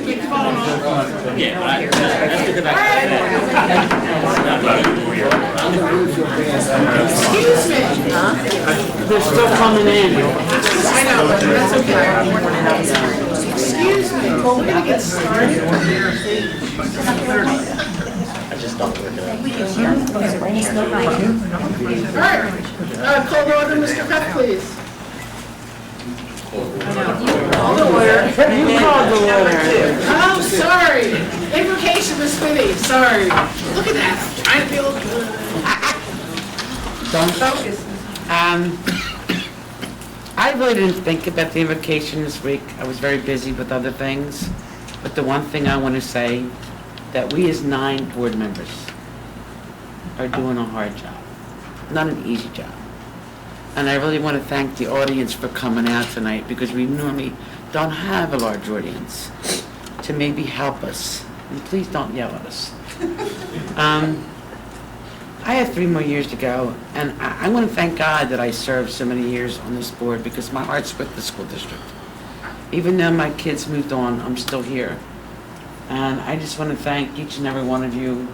Yeah, right. Excuse me. They're still coming in. I know, but that's okay. Excuse me. Well, we're gonna get started. I just don't work it out. All right. Call to order, Mr. Cuff, please. Call to order. You called the order. Oh, sorry. Invocation, Miss Fitty. Sorry. Look at that. Trying to feel good. Don't Focus. I really didn't think about the invocation this week. I was very busy with other things. But the one thing I want to say, that we as 9 board members are doing a hard job. Not an easy job. And I really want to thank the audience for coming out tonight, because we normally don't have a large audience to maybe help us. And please don't yell at us. I have 3 more years to go, and I want to thank God that I served so many years on this board, because my heart's with the school district. Even though my kids moved on, I'm still here. And I just want to thank each and every one of you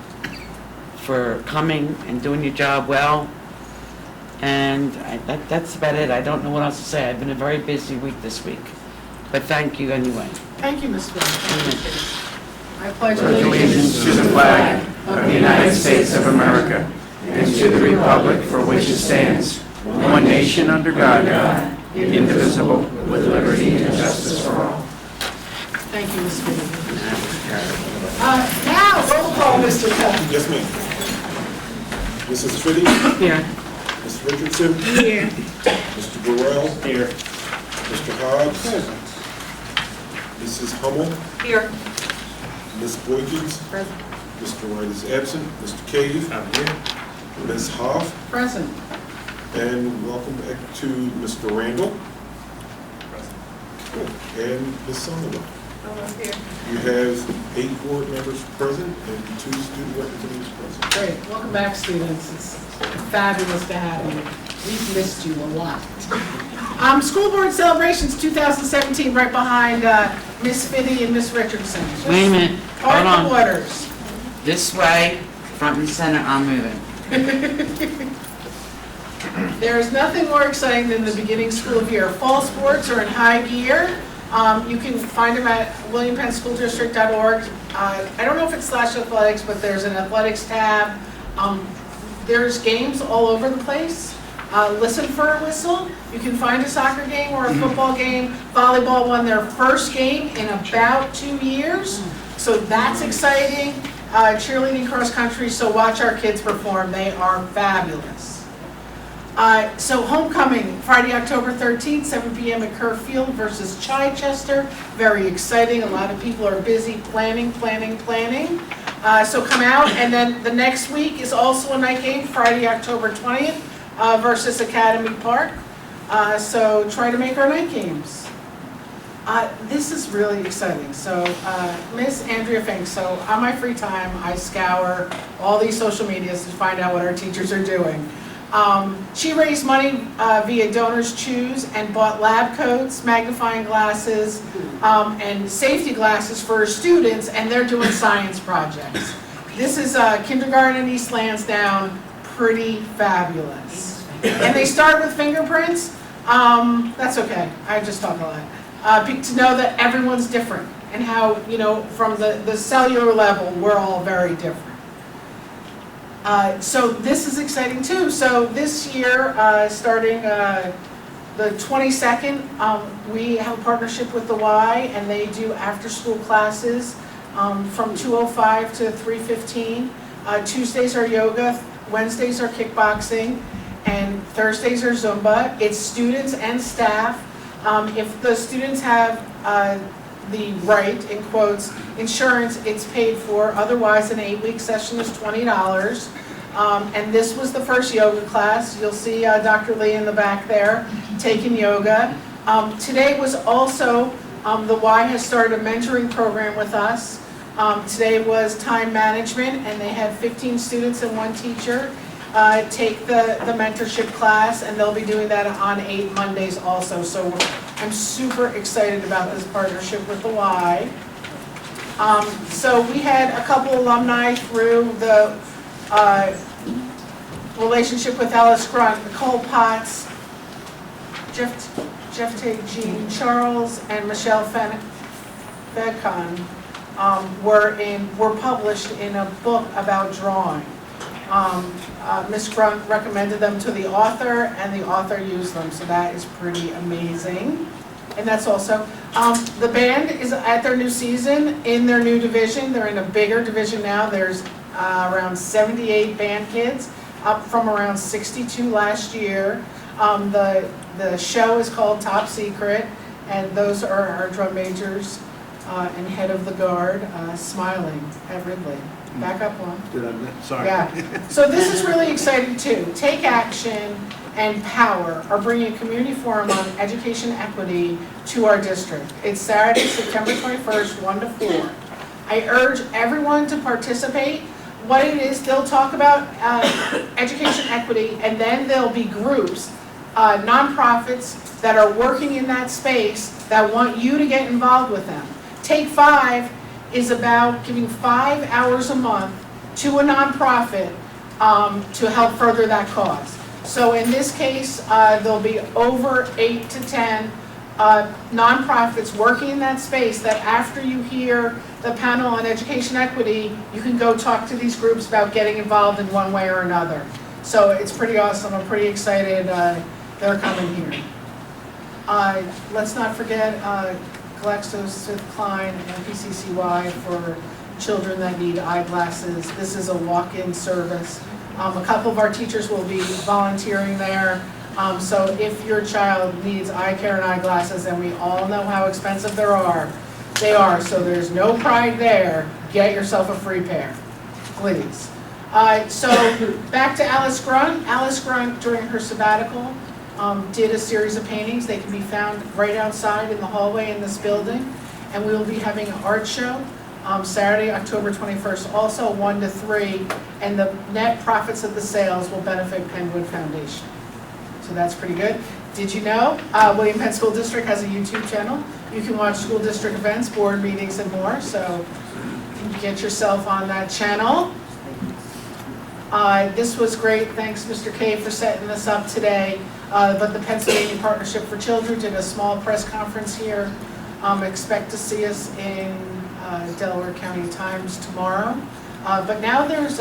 for coming and doing your job well. And that's about it. I don't know what else to say. I've been a very busy week this week. But thank you anyway. Thank you, Ms. Fitty. I pledge Allegiance to the flag of the United States of America and to the republic for which it stands, one nation under God, indivisible, with liberty and justice for all. Thank you, Ms. Fitty. Now, roll call, Mr. Cuff. Yes, ma'am. Mrs. Fitty? Here. Ms. Richardson? Here. Mr. Burrell? Here. Mr. Hobbs? Mrs. Hummel? Here. Ms. Boykins? Present. Mr. Wright is absent. Mr. Cave? I'm here. Ms. Hoff? Present. And welcome back to Mr. Randall. Good. And Ms. Sullivan. Here. You have 8 board members present and 2 student representatives present. Great. Welcome back, students. It's fabulous to have you. We've missed you a lot. School Board Celebrations 2017, right behind Miss Fitty and Miss Richardson. Wait a minute. Hold Art on. the waters. This way, front and center, I'm moving. There is nothing more exciting than the beginning school of year. Fall sports are in high gear. You can find them at williampennschools.org. I don't know if it's /athletics, but there's an athletics tab. There's games all over the place. Listen for a whistle. You can find a soccer game or a football game. Volleyball won their first game in about 2 years, so that's exciting. Cheerleading, cross country, so watch our kids perform. They are fabulous. So homecoming, Friday, October 13th, 7 p.m. at Kerr Field versus Chichester. Very exciting. A lot of people are busy planning. So come out, and then the next week is also a night game, Friday, October 20th versus Academy Park. So try to make our night games. This is really exciting. So Miss Andrea Fink, so on my free time, I scour all these social medias to find out what our teachers are doing. She raised money via Donors Choose and bought lab coats, magnifying glasses, and safety glasses for her students, and they're doing science projects. This is kindergarten in East Lansdowne, pretty fabulous. And they start with fingerprints. That's okay, I just talk a lot. To know that everyone's different and how, from the cellular level, we're all very different. So this is exciting too. So this year, starting the 22nd, we have a partnership with the Y, and they do after-school classes from 2:05 to 3:15. Tuesdays are yoga, Wednesdays are kickboxing, and Thursdays are Zumba. It's students and staff. If the students have the right, in quotes, insurance, it's paid for. Otherwise, an 8-week session is $20. And this was the first yoga class. You'll see Dr. Lee in the back there taking yoga. Today was also, the Y has started a mentoring program with us. Today was time management, and they had 15 students and 1 teacher take the mentorship class, and they'll be doing that on 8 Mondays also. So I'm super excited about this partnership with the Y. So we had a couple alumni through the relationship with Alice Grunt, Nicole Potts, Jeff Tate, Jean Charles, and Michelle Fedcon were published in a book about drawing. Ms. Grunt recommended them to the author, and the author used them, so that is pretty amazing. And that's also, the band is at their new season, in their new division. They're in a bigger division now. There's around 78 band kids, up from around 62 last year. The show is called Top Secret, and those are our drum majors and head of the guard, smiling at Ridley. Back up one. Did I, sorry. Yeah, so this is really exciting too. Take Action and Power are bringing a community forum on education equity to our district. It's Saturday, September 21st, 1 to 4. I urge everyone to participate. What it is, they'll talk about education equity, and then there'll be groups, nonprofits that are working in that space that want you to get involved with them. Take 5 is about giving 5 hours a month to a nonprofit to help further that cause. So in this case, there'll be over 8 to 10 nonprofits working in that space that after you hear the panel on education equity, you can go talk to these groups about getting involved in one way or another. So it's pretty awesome. I'm pretty excited they're coming here. Let's not forget GlaxoSmithKline and PCCY for children that need eyeglasses. This is a walk-in service. A couple of our teachers will be volunteering there. So if your child needs eye care and eyeglasses, and we all know how expensive they are, so there's no pride there, get yourself a free pair, please. So back to Alice Grunt. Alice Grunt, during her sabbatical, did a series of paintings. They can be found right outside in the hallway in this building. And we will be having an art show Saturday, October 21st, also 1 to 3. And the net profits of the sales will benefit Penwood Foundation. So that's pretty good. Did you know William Penn School District has a YouTube channel? You can watch school district events, board meetings, and more. So get yourself on that channel. This was great. Thanks, Mr. K, for setting this up today. But the Pennsylvania Partnership for Children did a small press conference here. Expect to see us in Delaware County Times tomorrow. But now there's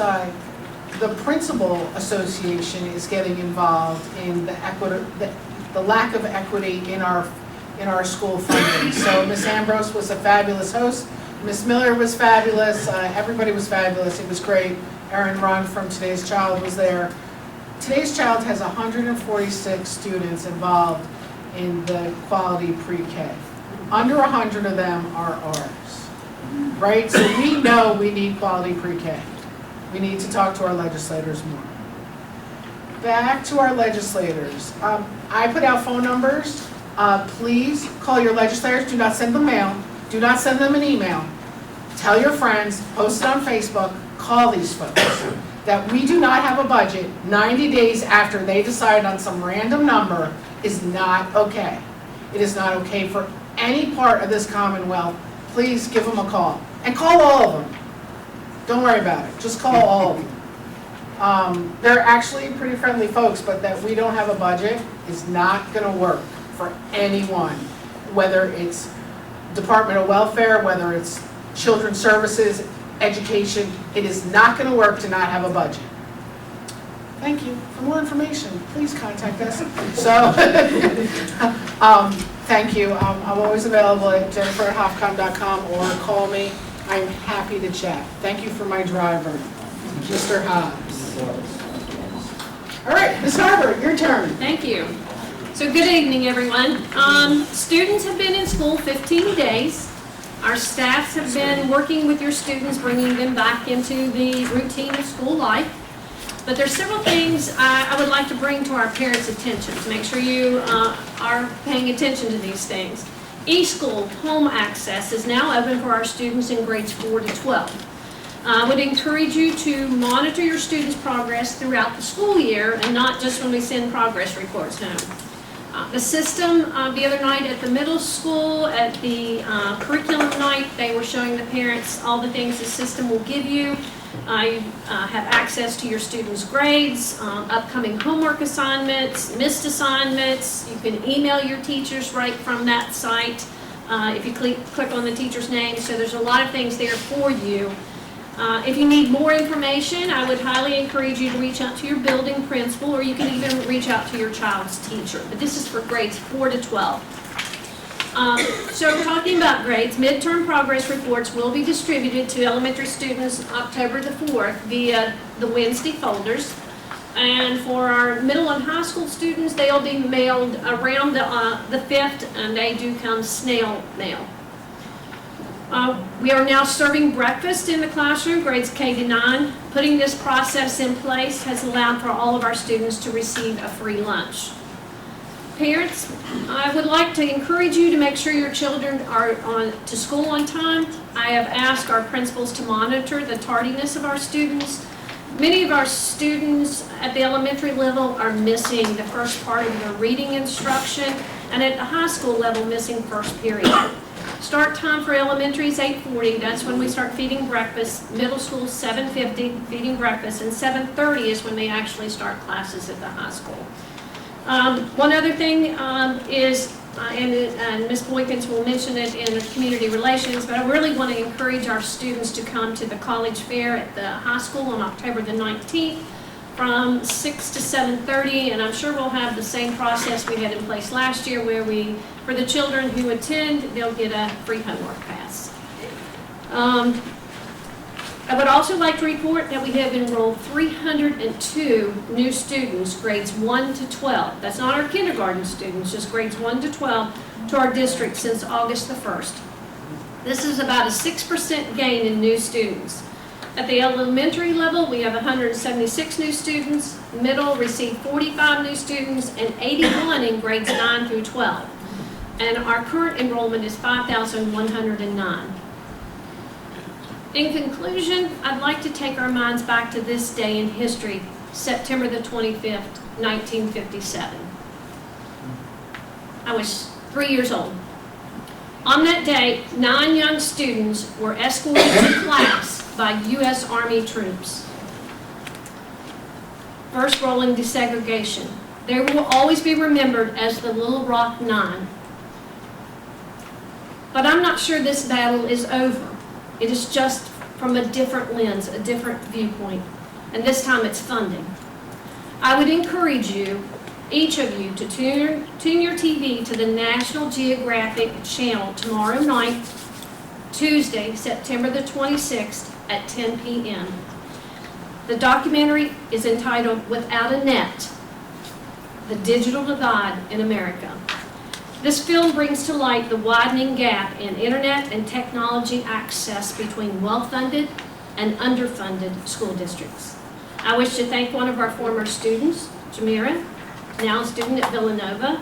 the Principal Association is getting involved in the lack of equity in our school funding. So Ms. Ambrose was a fabulous host. Ms. Miller was fabulous. Everybody was fabulous. It was great. Erin Ron from Today's Child was there. Today's Child has 146 students involved in the quality pre-K. Under 100 of them are ours, right? So we know we need quality pre-K. We need to talk to our legislators more. Back to our legislators. I put out phone numbers. Please call your legislators. Do not send them mail. Do not send them an email. Tell your friends, post it on Facebook, call these folks. That we do not have a budget 90 days after they decide on some random number is not okay. It is not okay for any part of this Commonwealth. Please give them a call. And call all of them. Don't worry about it. Just call all of them. They're actually pretty friendly folks, but that we don't have a budget is not going to work for anyone. Whether it's Department of Welfare, whether it's Children's Services, Education, it is not going to work to not have a budget. Thank you. For more information, please contact us. So, thank you. I'm always available at jennifer@hofcom.com or call me. I'm happy to chat. Thank you for my driver, Mr. Hobbs. All right, Ms. Harper, your turn. Thank you. So good evening, everyone. Students have been in school 15 days. Our staffs have been working with your students, bringing them back into the routine of school life. But there's several things I would like to bring to our parents' attention to make sure you are paying attention to these things. E-school home access is now open for our students in grades 4 to 12. I would encourage you to monitor your students' progress throughout the school year and not just when we send progress reports home. The system, the other night at the middle school, at the curriculum night, they were showing the parents all the things the system will give you. You have access to your students' grades, upcoming homework assignments, missed assignments. You can email your teachers right from that site if you click on the teacher's name. So there's a lot of things there for you. If you need more information, I would highly encourage you to reach out to your building principal, or you can even reach out to your child's teacher. But this is for grades 4 to 12. So talking about grades, midterm progress reports will be distributed to elementary students October the 4th via the Wednesday folders. And for our middle and high school students, they'll be mailed around the 5th, and they do come snail mail. We are now serving breakfast in the classroom, grades K to 9. Putting this process in place has allowed for all of our students to receive a free lunch. Parents, I would like to encourage you to make sure your children are to school on time. I have asked our principals to monitor the tardiness of our students. Many of our students at the elementary level are missing the first part of their reading instruction, and at the high school level missing first period. Start time for elementary is 8:40, that's when we start feeding breakfast. Middle school 7:50, feeding breakfast, and 7:30 is when they actually start classes at the high school. One other thing is, and Ms. Boykins will mention it in community relations, but I really want to encourage our students to come to the college fair at the high school on October the 19th from 6 to 7:30, and I'm sure we'll have the same process we had in place last year where for the children who attend, they'll get a free homework pass. I would also like to report that we have enrolled 302 new students, grades 1 to 12. That's not our kindergarten students, just grades 1 to 12 to our district since August the 1st. This is about a 6% gain in new students. At the elementary level, we have 176 new students. Middle received 45 new students and 81 in grades 9 through 12. And our current enrollment is 5,109. In conclusion, I'd like to take our minds back to this day in history, September the 25th, 1957. I was 3 years old. On that day, 9 young students were escorted to class by U.S. Army troops. First rolling desegregation. They will always be remembered as the Little Rock Nine. But I'm not sure this battle is over. It is just from a different lens, a different viewpoint, and this time it's funding. I would encourage you, each of you, to tune your TV to the National Geographic channel tomorrow night, Tuesday, September the 26th at 10 p.m. The documentary is entitled Without a Net, The Digital Divide in America. This film brings to light the widening gap in internet and technology access between well-funded and underfunded school districts. I wish to thank one of our former students, Jamira, now a student at Villanova,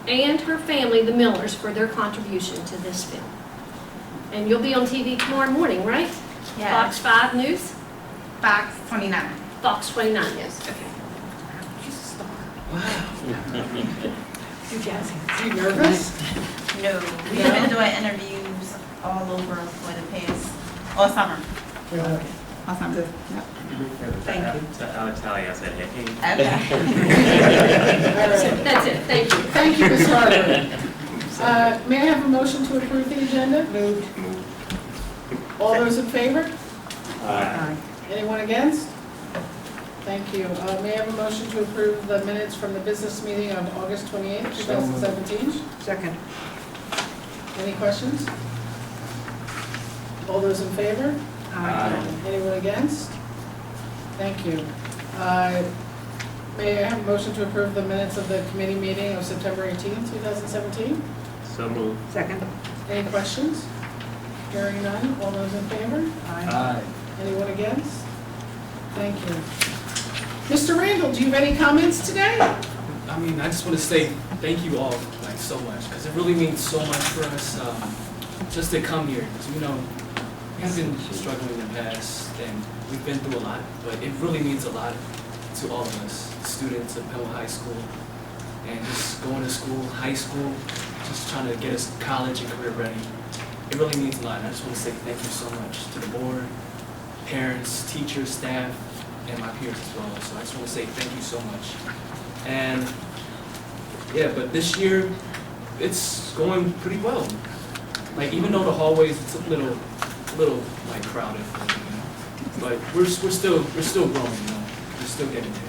and her family, the Millers, for their contribution to this film. And you'll be on TV tomorrow morning, right? Yes. Fox 5 News? Fox 29. Fox 29, yes. Okay. She's a star. Wow. You guys, are you nervous? No, we have been doing interviews all over for the past, all summer. Really? All summer. Yep. Thank you. I would tell you, I said, hey. Okay. All right. That's it, thank you. Thank you, Ms. Harper. May I have a motion to approve the agenda? Moved. All those in favor? Aye. Anyone against? Thank you. May I have a motion to approve the minutes from the business meeting on August 28th, 2017? Second. Any questions? All those in favor? Aye. Anyone against? Thank you. May I have a motion to approve the minutes of the committee meeting of September 18th, 2017? So moved. Second. Any questions? Hearing none, all those in favor? Aye. Anyone against? Thank you. Mr. Randall, do you have any comments today? I mean, I just want to say thank you all, like, so much, because it really means so much for us, just to come here. 'Cause, you know, we've been struggling in the past, and we've been through a lot, but it really means a lot to all of us, students at Penn High School. and just going to school, high school, just trying to get us college and career ready. It really means a lot, and I just want to say thank you so much to the board, parents, teachers, staff, and my peers as well. So I just want to say thank you so much. And yeah, but this year, it's going pretty well. Like, even though the hallways, it's a little like crowded, you know, but we're still growing, you know, we're still getting there.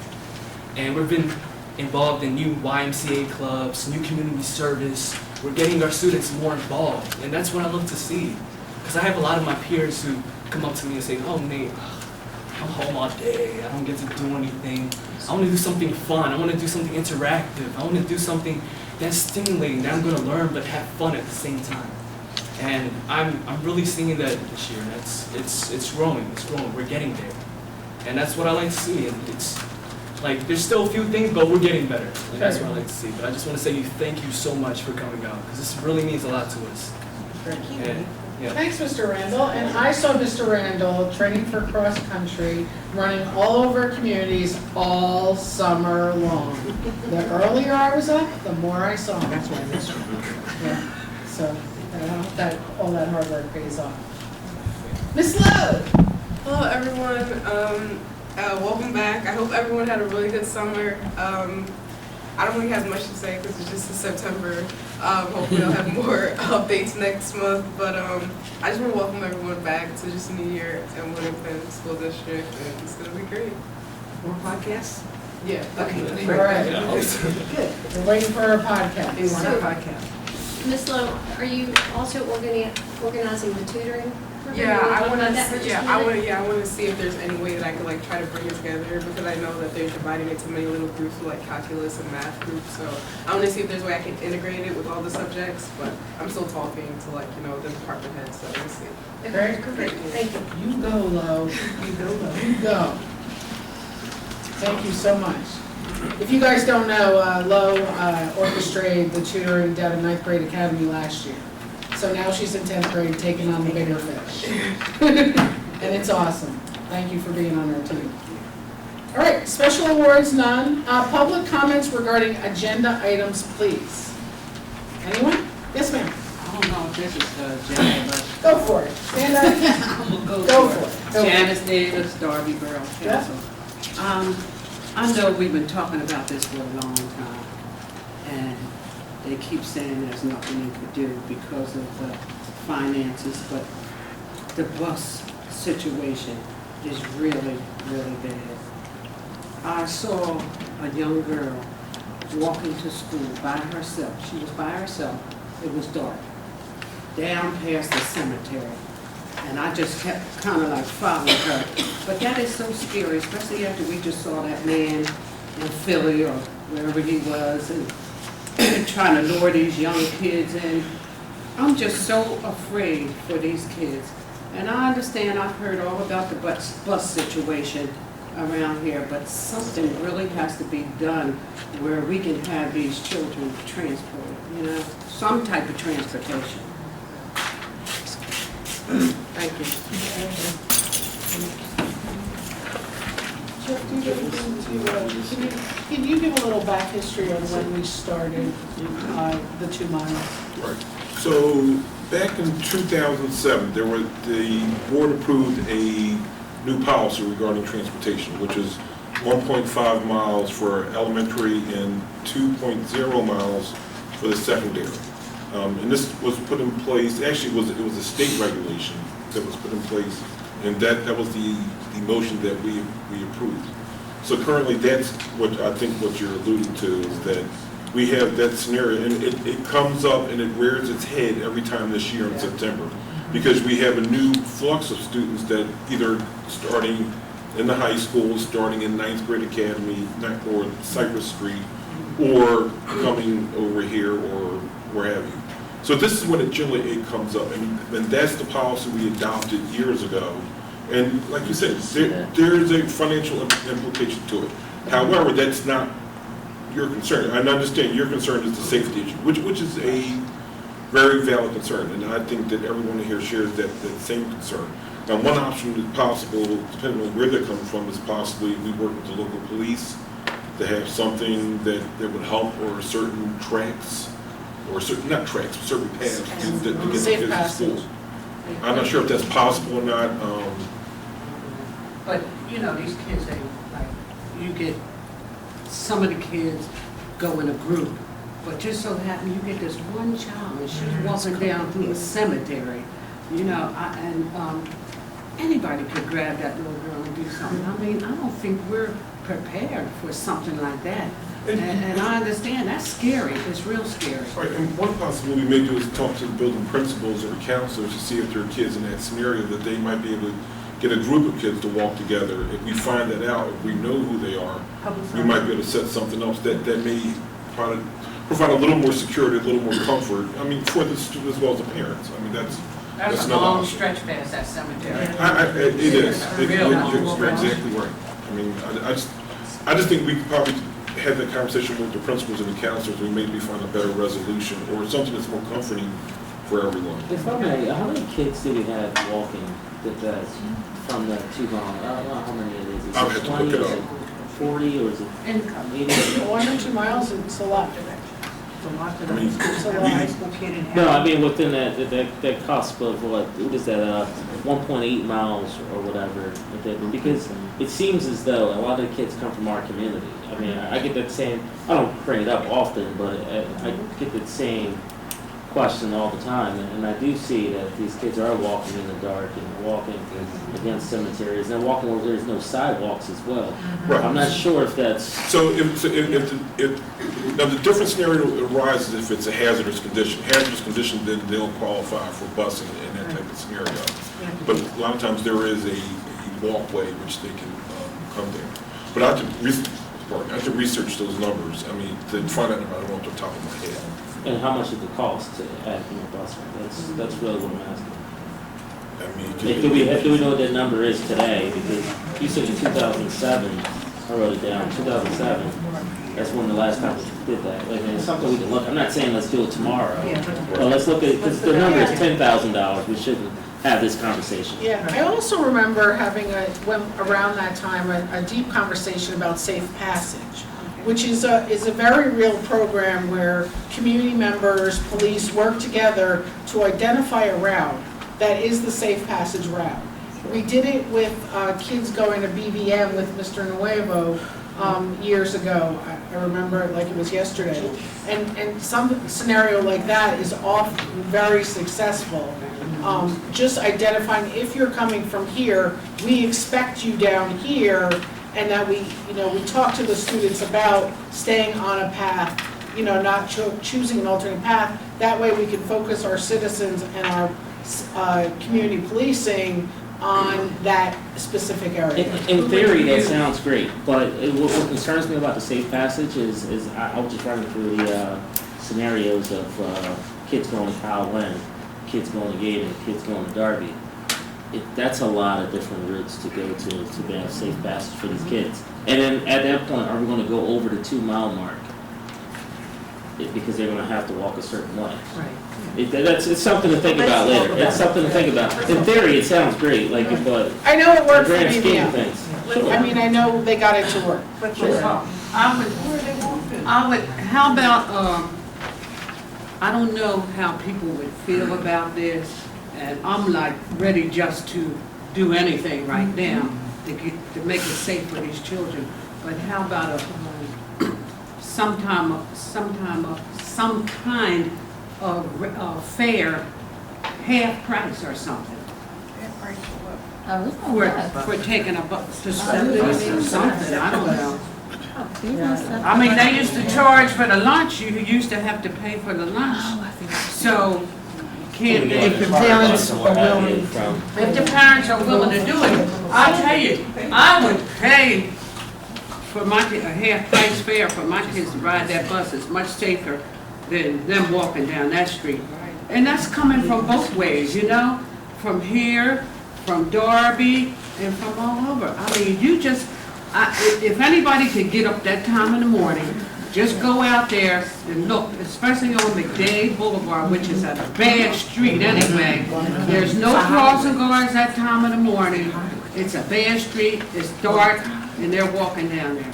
And we've been involved in new YMCA clubs, new community service. We're getting our students more involved, and that's what I love to see. Because I have a lot of my peers who come up to me and say, "Oh, Nate, I'm home all day. I don't get to do anything. I want to do something fun. I want to do something interactive. I want to do something that's stimulating, that I'm going to learn but have fun at the same time." And I'm really seeing that this year. And it's growing. It's growing. We're getting there, and that's what I like to see. And it's like there's still a few things, but we're getting better. And that's what I like to see. But I just want to say thank you so much for coming out, because this really means a lot to us. And, yeah. Thanks, Mr. Randall. And I saw Mr. Randall training for cross country, running all over communities all summer long. The earlier I was up, the more I saw him. That's why I missed him. Yeah. So that all that hard work pays off. Miss Lowe. Hello, everyone. Welcome back. I hope everyone had a really good summer. I don't really have much to say because it's just in September. Hopefully I'll have more updates next month. But I just want to welcome everyone back to just a new year in Penn School District, and it's going to be great. More podcasts? Yeah. Okay. All right. Good. We're waiting for our podcast. We want a podcast. Ms. Lowe, are you also organizing the tutoring? Yeah, I want that for to. just Yeah, a minute? I want to see if there's any way that I could like try to bring it together, because I know that they're dividing it into many little groups, with like calculus and math groups. So I want to see if there's a way I can integrate it with all the subjects. But I'm still talking to the department heads, so we'll see. Very Great, thank you. You go, Lo. You go, Lo. You go. Thank you so much. If you guys don't know, Lo orchestrated the tutoring down at 9th Grade Academy last year. So now she's in 10th grade taking on the bigger fish. And it's awesome. Thank you for being on our team. All right, special awards, none. Public comments regarding agenda items, please. Anyone? Yes, ma'am. I don't know if this is Janice. Go for it. Stand up. I'm gonna Go for it. Janice Davis, Darby Borough Council. I know we've been talking about this for a long time, and they keep saying there's nothing you could do because of the finances, but the bus situation is really, really bad. I saw a young girl walking to school by herself. She was by herself. It was dark. Down past the cemetery. And I just kept kind of like following her. But that is so scary, especially after we just saw that man in Philly or wherever he was and trying to lure these young kids in. I'm just so afraid for these kids. And I understand, I've heard all about the bus situation around here, but something really has to be done where we can have these children transported, some type of transportation. Thank you. Jeff, do you have anything to, can you give a little back history on when we started the 2 miles? Right. So back in 2007, the board approved a new policy regarding transportation, which is 1.5 miles for elementary and 2.0 miles for the secondary. And this was put in place, actually it was a state regulation that was put in place, and that was the motion that we approved. So currently that's what I think what you're alluding to, is that we have that scenario, and it comes up and it rears its head every time this year in September, because we have a new flux of students that either starting in the high school, starting in 9th Grade Academy, or Cypress Street, or coming over here or where have you. So this is when it generally comes up, and that's the policy we adopted years ago. And like you said, there is a financial implication to it. However, that's not your concern. I understand your concern is the safety issue, which is a very valid concern, and I think that everyone here shares that same concern. Now, one option is possible, depending on where they're coming from, is possibly we work with the local police to have something that would help, or certain tracks, or certain, not tracks, certain paths to get the Safe kids to passage. school. I'm not sure if that's possible or not. But, you know, these kids, they, like, you get, some of the kids go in a group, but just so happen you get this one child, and she's walking down through a cemetery, you know, anybody could grab that little girl and do something. I mean, I don't think we're prepared for something like that. And I understand, that's scary, it's real scary. Right, and one possibility we may do is talk to the building principals or counselors to see if there are kids in that scenario that they might be able to get a group of kids to walk together. If we find that out, if we know who they are, we might be able to set something else that may provide a little more security, a little more comfort. I mean, for the students as well as the parents. I mean, that's That's a another long option. stretch past that cemetery. It is. Real long. You're exactly right. I mean, I just think we could probably have that conversation with the principals and the counselors. We maybe find a better resolution or something that's more comforting for everyone. If I may, how many kids do we have walking from the 2 mile? I don't know how many it is. Is I'll it have to 20, look it is up. it 40, or is it And 80? 1 or 2 miles, it's a lot. I mean, It's a lot. No, I mean within that cusp of what is that 1.8 miles or whatever. Because it seems as though a lot of the kids come from our community. I mean, I get that same. I don't bring it up often, but I get that same question all the time, and I do see that these kids are walking in the dark and walking against cemeteries and walking where there's no sidewalks as well. Right. I'm not sure if that's So now the different scenario arises if it's a hazardous condition. Hazardous condition, then they'll qualify for busing in that type of scenario. But a lot of times there is a walkway which they can come there. But I have to research those numbers. I mean, to find out about it off the top of my head. and how much does it cost to add more busing. That's really what I'm asking. I mean, Do we know what that number is today? Because you said in 2007, I wrote it down, 2007, that's when the last time we did that. Like, it's something we can look, I'm not saying let's do it tomorrow. But let's look at, because the number is $10,000, we shouldn't have this conversation. Yeah, I also remember having around that time, a deep conversation about safe passage, which is a very real program where community members, police work together to identify a route that is the safe passage route. We did it with kids going to BBM with Mr. Nuevo years ago. I remember it like it was yesterday. And some scenario like that is often very successful. Just identifying, if you're coming from here, we expect you down here, and that we talk to the students about staying on a path, not choosing an alternate path. That way we can focus our citizens and our community policing on that specific area. In theory, that sounds great, but what concerns me about the safe passage is I was just running through the scenarios of kids going to Kyle Lynn, kids going to Gaydon, kids going to Darby. That's a lot of different routes to go to have safe passage for these kids. And then at that point, are we going to go over the 2 mile mark? Because they're going to have to walk a certain way. Right. It's something to think about later. It's something to think about. In theory, it sounds great, but I know it worked for grand scheme of BBM. things. Sure. I mean, I know they got it to work. How about, I don't know how people would feel about this, and I'm like ready just to do anything right now to make it safe for these children. But how about some kind of fair, half price or something? For taking a bus to school or something, I don't know. I mean, they used to charge for the lunch, you used to have to pay for the lunch. So, can't they, if the parents are willing to do it, I'll tell you, I would pay for a half price fare for my kids to ride that bus. It's much safer than them walking down that street. And that's coming from both ways, from here, from Darby, and from all over. I mean, if anybody could get up that time in the morning, just go out there and look, especially on McDade Boulevard, which is a bad street anyway. There's no crossing guards that time in the morning. It's a bad street, it's dark, and they're walking down there.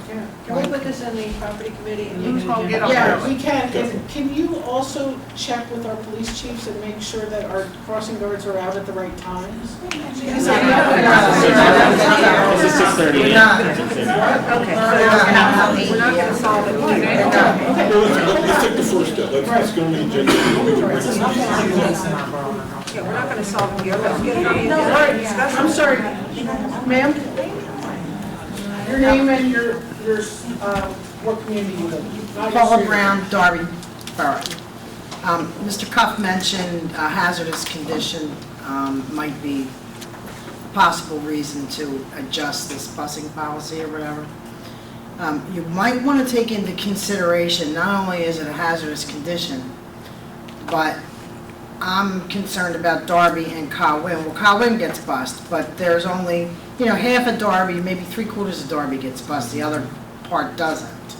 Can we put this in the property committee? and make it Yeah, agenda? we can. And can you also check with our police chiefs and make sure that our crossing guards are out at the right times? It's a 6:30 Okay. We're not gonna solve it. Well, let's take the first step. Let's go on the agenda. Yeah, we're not gonna solve it here. Let's get it on the agenda. I'm sorry, ma'am? Your name and your, what community you live in? Not your Paula street. Brown, Darby Borough. Mr. Cuff mentioned a hazardous condition might be a possible reason to adjust this busing policy or whatever. You might want to take into consideration, not only is it a hazardous condition, but I'm concerned about Darby and Colwyn. Well, Colwyn gets bused, but there's only, half of Darby, maybe 3/4 of Darby gets bused, the other part doesn't.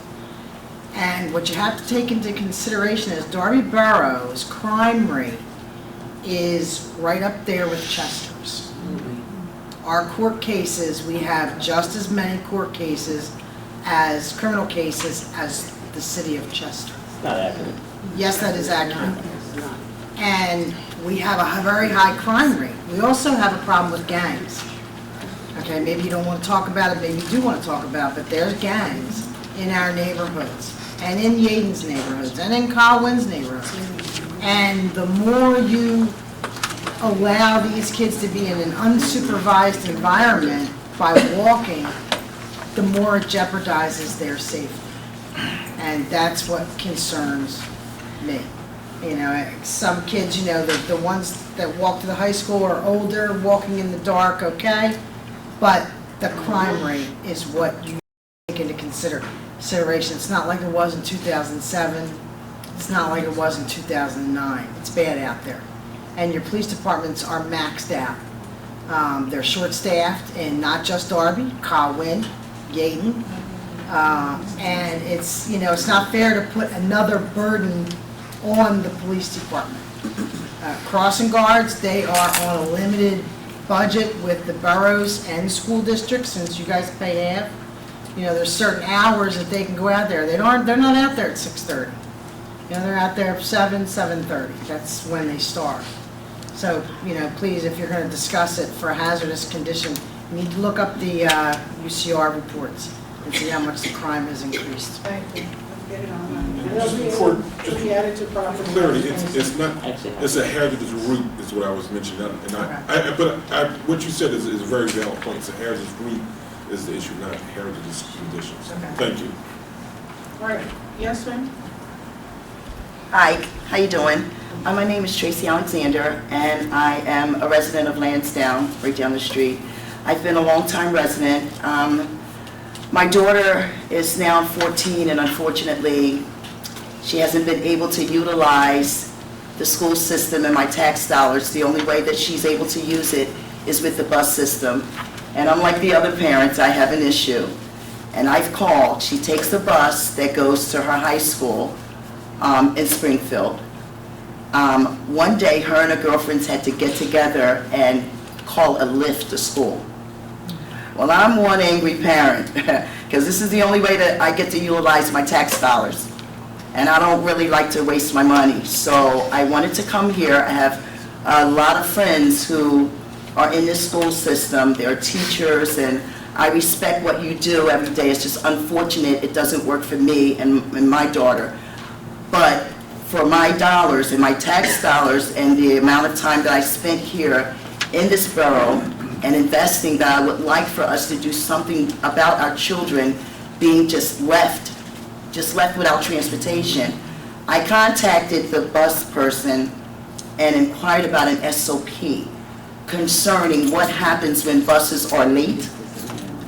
And what you have to take into consideration is Darby Borough's crime rate is right up there with Chester's. Our court cases, we have just as many court cases as criminal cases as the city of Chester. Not accurate. Yes, that is accurate. And we have a very high crime rate. We also have a problem with gangs. Okay, maybe you don't want to talk about it, maybe you do want to talk about it, but there's gangs in our neighborhoods, and in Yaden's neighborhoods, and in Colwyn's neighborhoods. And the more you allow these kids to be in an unsupervised environment by walking, the more it jeopardizes their safety. And that's what concerns me. Some kids, the ones that walk to the high school are older, walking in the dark, okay? But the crime rate is what you take into consideration. It's not like it was in 2007. It's not like it was in 2009. It's bad out there. And your police departments are maxed out. They're short-staffed, and not just Darby, Colwyn, Yaden. And it's not fair to put another burden on the police department. Crossing guards, they are on a limited budget with the boroughs and school districts, since you guys pay half. There's certain hours that they can go out there. They're not out there at 6:30. They're out there at 7:30. That's when they start. So, please, if you're going to discuss it for a hazardous condition, you need to look up the UCR reports and see how much the crime has increased. Thank you. Get it on. Just for Be added to property. clarity, it's not, Actually, it's a hazardous route is what I was mentioning. What you said is a very valid point. It's a hazardous route is the issue, not hazardous conditions. Okay. Thank you. All right, yes, ma'am? Hi, how you doing? My name is Tracy Alexander, and I am a resident of Lansdowne, right down the street. I've been a long-time resident. My daughter is now 14, and unfortunately, she hasn't been able to utilize the school system and my tax dollars. The only way that she's able to use it is with the bus system. And unlike the other parents, I have an issue. And I've called. She takes the bus that goes to her high school in Springfield. One day, her and her girlfriends had to get together and call a Lyft to school. Well, I'm one angry parent, because this is the only way that I get to utilize my tax dollars. And I don't really like to waste my money. So I wanted to come here. I have a lot of friends who are in this school system. They're teachers, and I respect what you do every day. It's just unfortunate it doesn't work for me and my daughter. But for my dollars and my tax dollars and the amount of time that I spent here in this borough and investing, that I would like for us to do something about our children being just left without transportation. I contacted the bus person and inquired about an SOP concerning what happens when buses are late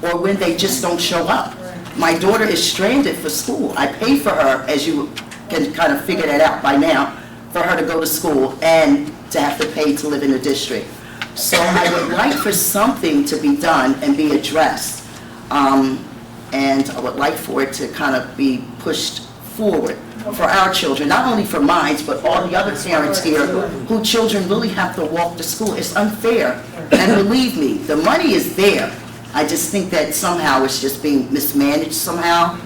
or when they just don't show up. My daughter is stranded for school. I pay for her, as you can kind of figure that out by now, for her to go to school and to have to pay to live in the district. So I would like for something to be done and be addressed. And I would like for it to kind of be pushed forward for our children, not only for mine, but all the other parents here whose children really have to walk to school. It's unfair. And believe me, the money is there. I just think that somehow it's just being mismanaged somehow.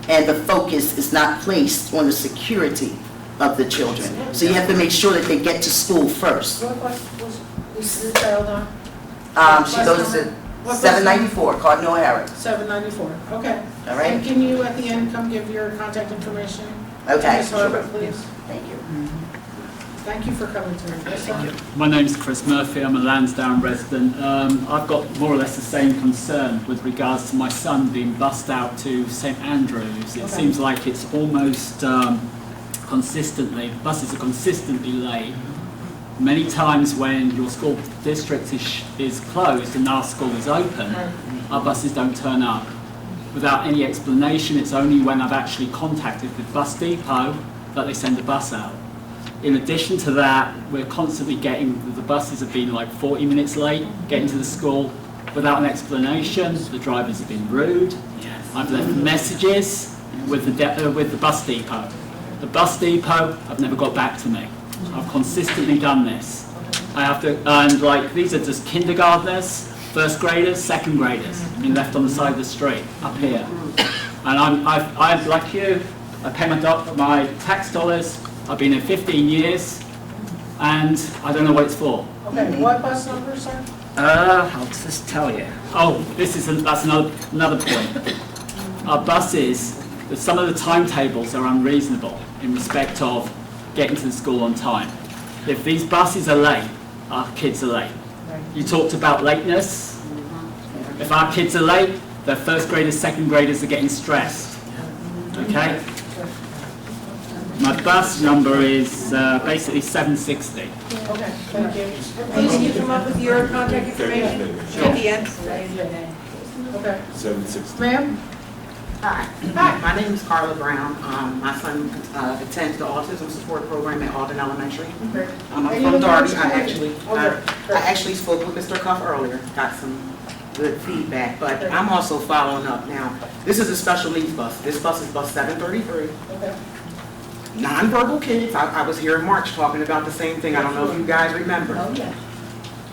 and the focus is not placed on the security of the children. So you have to make sure that they get to school first. What bus was your child on? She goes to 794 Cardinal O'Hara. 794, okay. All right. And can you, at the end, come give your contact information? Okay. Ms. Harbert, please. Thank you. Thank you for coming tonight. Yes, sir. My name's Chris Murphy, I'm a Lansdowne resident. I've got more or less the same concern with regards to my son being bussed out to St Andrews. It seems like it's almost consistently, buses are consistently late. Many times when your school district is closed and our school is open, our buses don't turn up. Without any explanation, it's only when I've actually contacted the bus depot that they send a bus out. In addition to that, we're constantly getting, the buses have been like 40 minutes late getting to the school without an explanation. The drivers have been rude. I've left messages with the bus depot. The bus depot have never got back to me. I've consistently done this. I have to, and like these are just kindergartners, first graders, second graders, been left on the side of the street up here. And I'm like you. I pay my tax dollars. I've been here 15 years, and I don't know what it's for. Okay, what bus number, sir? I'll just tell you. Oh, that's another point. Our buses, some of the timetables are unreasonable in respect of getting to the school on time. If these buses are late, our kids are late. You talked about lateness. If our kids are late, the first graders, second graders are getting stressed. Okay? My bus number is basically 760. Okay, thank you. Please, can you come up with your contact information at the end? Okay. 760. Ma'am? Hi. Hi, my name is Carla Brown. My son attends the autism support program at Alden Elementary. I'm from Darby. I actually spoke with Mr. Cuff earlier, got some good feedback, but I'm also following up now. This is a special needs bus. This bus is bus 733. Okay. Non-verbal kids. I was here in March talking about the same thing. I don't know if you guys remember. Oh, yeah.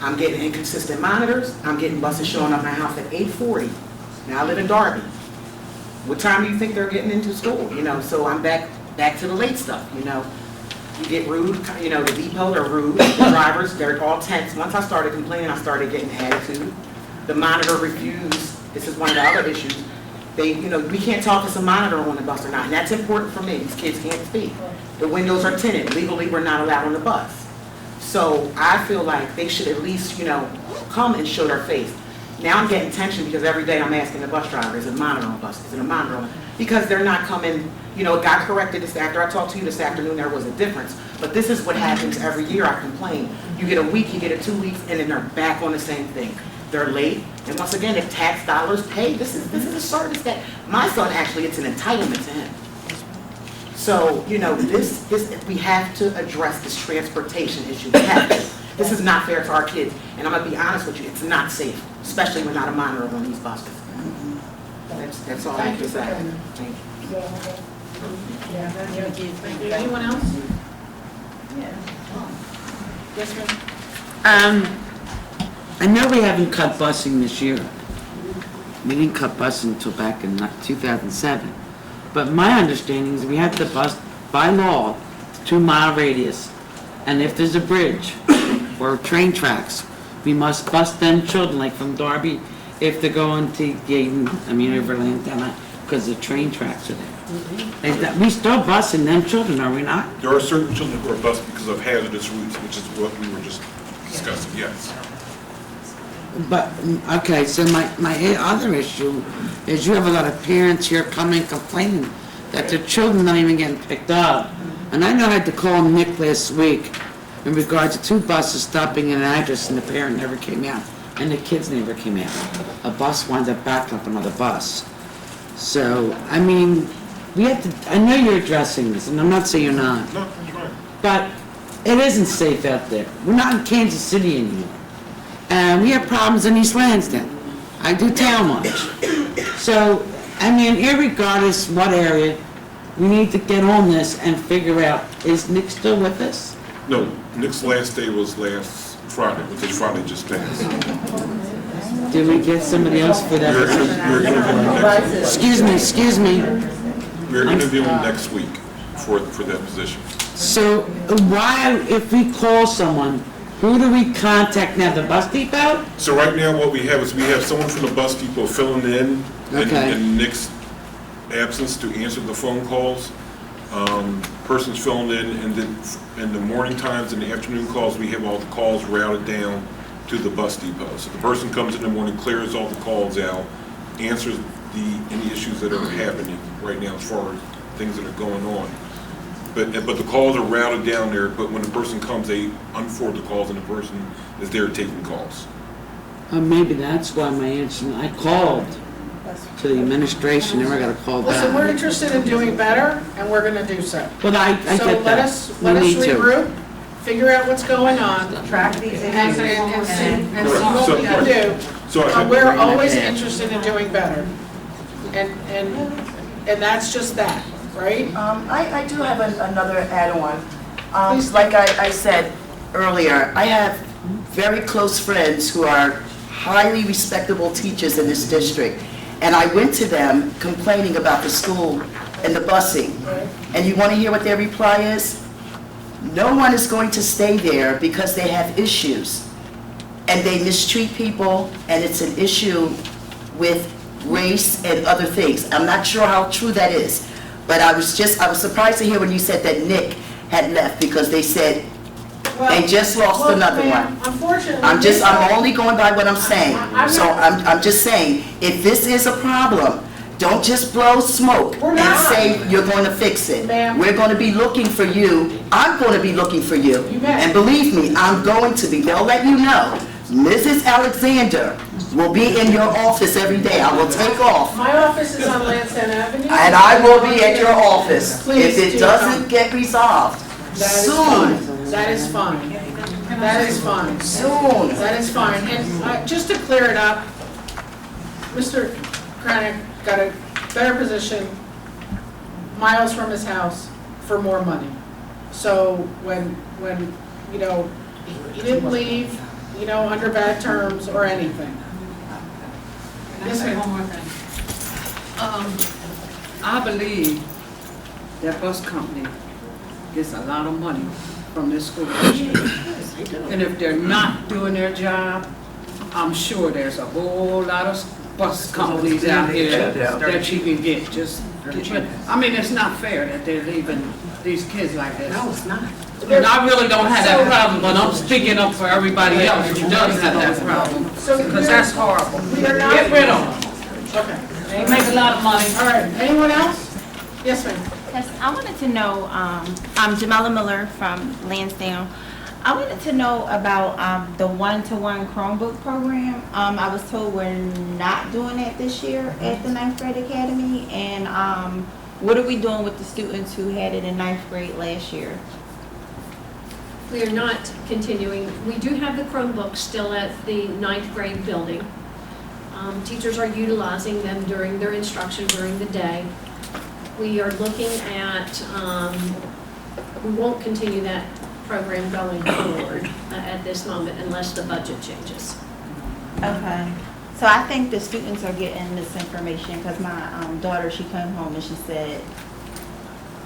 I'm getting inconsistent monitors. I'm getting buses showing up at my house at 8:40. Now I live in Darby. What time do you think they're getting into school? You know, so I'm back to the late stuff. You know, you get rude. You know, the depot are rude. The drivers, they're all tense. Once I started complaining, I started getting attitude. The monitor refused. This is one of the other issues. They, you know, we can't talk to some monitor on the bus or not, and that's important for me. These kids can't speak. The windows are tinted. Legally, we're not allowed on the bus. So I feel like they should at least, you know, come and show their face. Now I'm getting tension because every day I'm asking the bus driver, is it a monitor on the bus? Is it a monitor on the bus? Because they're not coming, you know, it got corrected this after I talked to you this afternoon, there was a difference. But this is what happens every year. I complain. You get a week, you get it 2 weeks, and then they're back on the same thing. They're late, and once again, if tax dollars pay, this is a service that my son actually, it's an entitlement to him. So, you know, this we have to address this transportation issue. We have to. This is not fair to our kids, and I'm gonna be honest with you, it's not safe, especially when not a monitor on these buses. That's all I have to say. Thank you. Yeah, thank you. Anyone else? Yeah. Yes, ma'am. I know we haven't cut busing this year. We didn't cut busing until back in 2007. But my understanding is we have to bus, by law, 2-mile radius. And if there's a bridge or train tracks, we must bus them children, like from Darby, if they're going to Gaydon, Overland, down because the train tracks are there. And we still busing them children, are we not? There are certain children who are bused because of hazardous routes, which is what we were just discussing, yes. But, okay, so my other issue is you have a lot of parents here coming complaining that their children not even getting picked up. And I know I had to call Nick last week in regards to 2 buses stopping at an address and the parent never came out and the kids never came out. A bus wound up backing up another bus. So, I mean, we have to, I know you're addressing this, and I'm not saying you're not. No, you're right. But it isn't safe out there. We're not in Kansas City anymore. And we have problems in East Lansdowne. I do town watch. So, I mean, irregardless what area, we need to get on this and figure out, is Nick still with us? No, Nick's last day was last Friday, which is Friday just passed. Did we get somebody else for that? You're interviewing next. Excuse me. We're interviewing next week for that position. So why, if we call someone, who do we contact now, the bus depot? So right now, what we have is we have someone from the bus depot filling in Okay. in Nick's absence to answer the phone calls. Person's filling in, and then in the morning times and the afternoon calls, we have all the calls routed down to the bus depot. So the person comes in the morning, clears all the calls out, answers any issues that are happening right now as far as things that are going on. But the calls are routed down there, but when the person comes, they unforward the calls and the person is there taking calls. Maybe that's why my answer, I called to the administration, never got a call Listen, we're back. interested in doing better, and we're gonna do so. But I get that. So let us regroup, figure out what's going on, Track these and see what we can do. So I have- We're always interested in doing better. And that's just that, right? I do have another add-on. Please. Like I said earlier, I have very close friends who are highly respectable teachers in this district. And I went to them complaining about the school and the busing. And you want to hear what their reply is? No one is going to stay there because they have issues. And they mistreat people, and it's an issue with race and other things. I'm not sure how true that is. But I was surprised to hear when you said that Nick had left because they said they just lost another one. Unfortunately. I'm only going by what I'm saying. So I'm just saying, if this is a problem, don't just blow smoke We're and not. say you're going to fix it. Ma'am. We're going to be looking for you. I'm going to be looking for you. You bet. And believe me, I'm going to be. They'll let you know. Mrs. Alexander will be in your office every day. I will take off. My office is on Lansdowne Avenue. And I will be at your office Please if it do doesn't come. get resolved That is soon. fine. That is fine. That is fine. Soon. That is fine. And just to clear it up, Mr. Kranick got a better position miles from his house for more money. So when he didn't leave, under bad terms or anything. Yes, ma'am. One more thing. I believe that bus company gets a lot of money from this school district. And if they're not doing their job, I'm sure there's a whole lot of bus companies out here that you can get, I mean, it's not fair that they're leaving these kids like this. No, it's not. And I really don't have that problem, but I'm speaking up for everybody else who does have that problem, because that's horrible. We are not. Get rid of them. Okay. They make a lot of money. All right. Anyone else? Yes, ma'am. Yes, I wanted to know, I'm Jamela Miller from Lansdowne. I wanted to know about the one-to-one Chromebook program. I was told we're not doing it this year at the 9th grade academy. And what are we doing with the students who had it in 9th grade last year? We are not continuing. We do have the Chromebooks still at the 9th grade building. Teachers are utilizing them during their instruction during the day. We are looking at, we won't continue that program going forward at this moment unless the budget changes. Okay. So I think the students are getting this information because my daughter, she came home and she said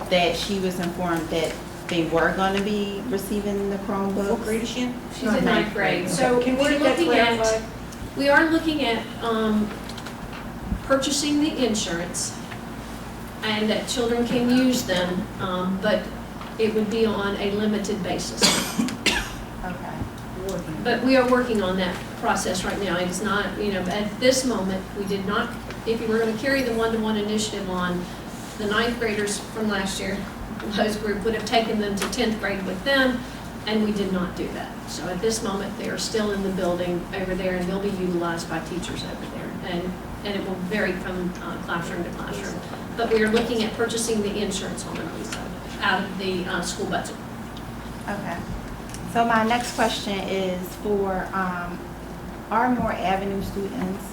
that she was informed that they were going to be receiving the Chromebooks. What grade is she in? She's in 9th grade. So Can we we're get that looking at, clarified? we are looking at purchasing the insurance and that children can use them, but it would be on a limited basis. Okay. But we are working on that process right now. It is not, at this moment, we did not, if you were going to carry the one-to-one initiative on, the 9th graders from last year, those group would have taken them to 10th grade with them, and we did not do that. So at this moment, they are still in the building over there, and they'll be utilized by teachers over there. And it will vary from classroom to classroom. But we are looking at purchasing the insurance on them out of the school budget. Okay. So my next question is for our Moore Avenue students.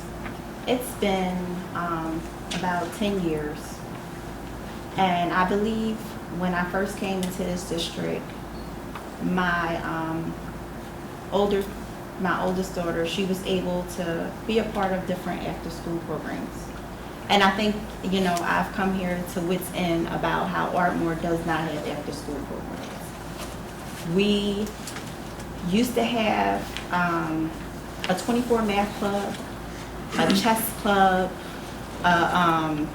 It's been about 10 years. And I believe when I first came into this district, my oldest daughter, she was able to be a part of different after-school programs. And I think, you know, I've come here to wit's end about how Ardmore does not have after-school programs. We used to have a 24 math club, a chess club, a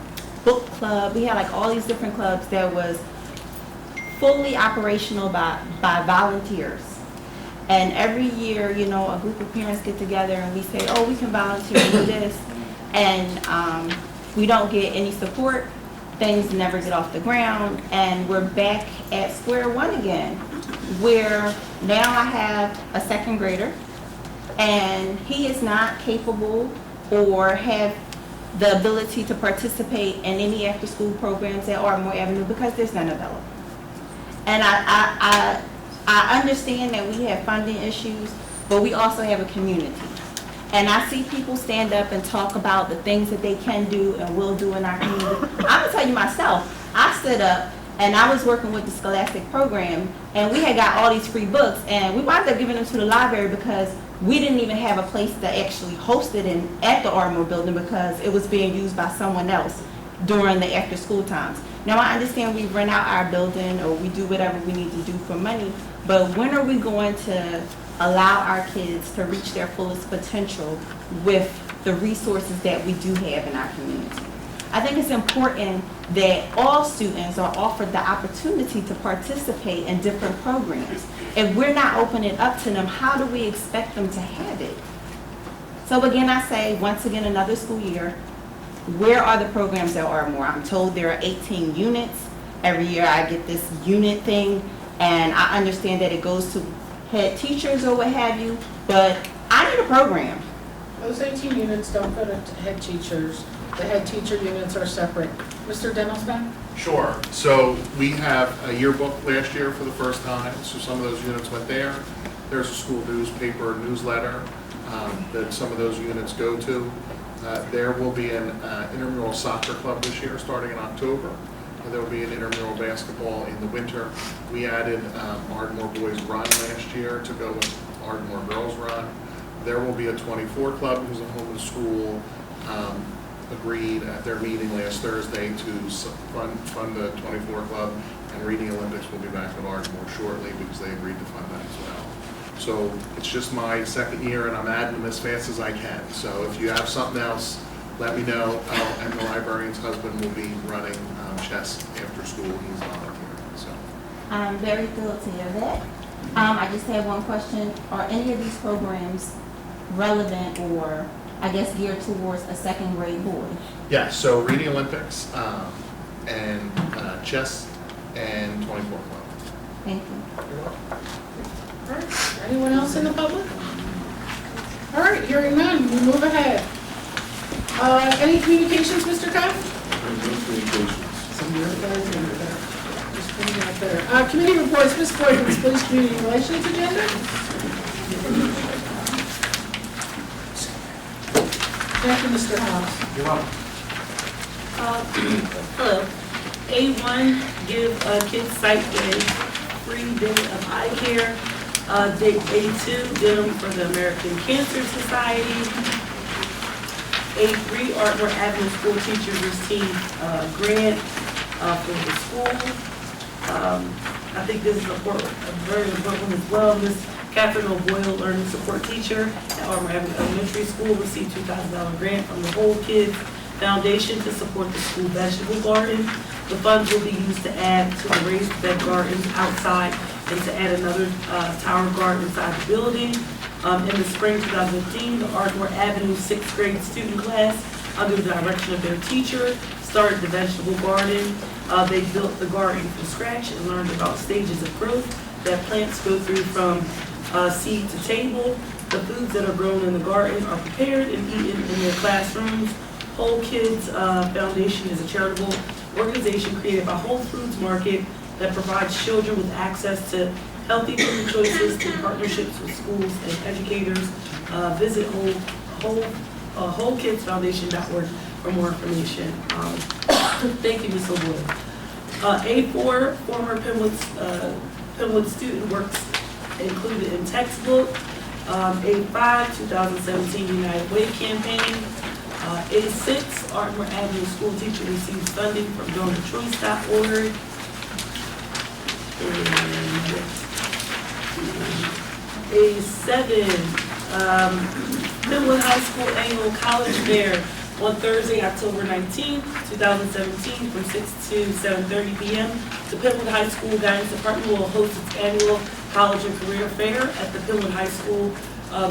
book club. We had like all these different clubs that was fully operational by volunteers. And every year, you know, a group of parents get together and we say, oh, we can volunteer to do this. And we don't get any support. Things never get off the ground. And we're back at square one again, where now I have a second grader and he is not capable or have the ability to participate in any after-school programs at Ardmore Avenue because there's none available. And I understand that we have funding issues, but we also have a community. And I see people stand up and talk about the things that they can do and will do in our community. I'm gonna tell you myself, I stood up and I was working with the Scholastic program and we had got all these free books and we wound up giving them to the library because we didn't even have a place to actually host it in at the Ardmore building because it was being used by someone else during the after school times. Now I understand we rent out our building or we do whatever we need to do for money, but when are we going to allow our kids to reach their fullest potential with the resources that we do have in our community? I think it's important that all students are offered the opportunity to participate in different programs. If we're not opening it up to them, how do we expect them to have it? So again, I say, once again, another school year, where are the programs at Ardmore? I'm told there are 18 units. Every year I get this unit thing, and I understand that it goes to head teachers or what have you, but I need a program. Those 18 units don't go to head teachers. The head teacher units are separate. Mr. Dennelsbaum? Sure. So we have a yearbook last year for the first time, so some of those units went there. There's a school newspaper, newsletter that some of those units go to. There will be an intramural soccer club this year starting in October. There will be an intramural basketball in the winter. We added Ardmore Boys Run last year to go with Ardmore Girls Run. There will be a 24 club who's a home and school agreed at their meeting last Thursday to fund the 24 club, and Reading Olympics will be back at Ardmore shortly because they agreed to fund that as well. So it's just my second year and I'm adding them as fast as I can. So if you have something else, let me know. And the librarian's husband will be running chess after school. He's volunteering. So I'm very guilty of that. I just have one question. Are any of these programs relevant or I guess geared towards a second grade boy? yeah, so Reading Olympics and chess and 24 club. Thank you. All right. Anyone else in the public? All right, hearing none, we move ahead. Any communications, Mr. Kopp? Just putting it out there. Committee reports, Ms. Boykins, please, community relations agenda. Thank you, Mr. Hobbs. You're welcome. Hello. A1, give kids sight day, free day of eye care. Day A2, get them for the American Cancer Society. A3, Ardmore Avenue school teachers receive a grant for the school. I think this is a very important one as well. Ms. Catherine O'Boyle, learning support teacher at Ardmore Avenue Elementary School, received $2,000 grant from the Whole Kids Foundation to support the school vegetable garden. The funds will be used to add to the raised bed gardens outside and to add another tower garden inside the building. In the spring 2015, the Ardmore Avenue 6th grade student class, under the direction of their teacher, started the vegetable garden. They built the garden from scratch and learned about stages of growth that plants go through from seed to table. The foods that are grown in the garden are prepared and eaten in their classrooms. Whole Kids Foundation is a charitable organization created by Whole Foods Market that provides children with access to healthy food choices through partnerships with schools and educators. Visit wholekidsfoundation.org for more information. Thank you, Ms. O'Boyle. A4, former Penwood student works included in textbook. A5, 2017 United Way campaign. A6, Ardmore Avenue School Teacher receives funding from DonorChoice.org. And A7, Penwood High School Annual College Fair on Thursday, October 19th, 2017, from 6 to 7:30 p.m. The Penwood High School Guidance Department will host its annual College and Career Fair at the Penwood High School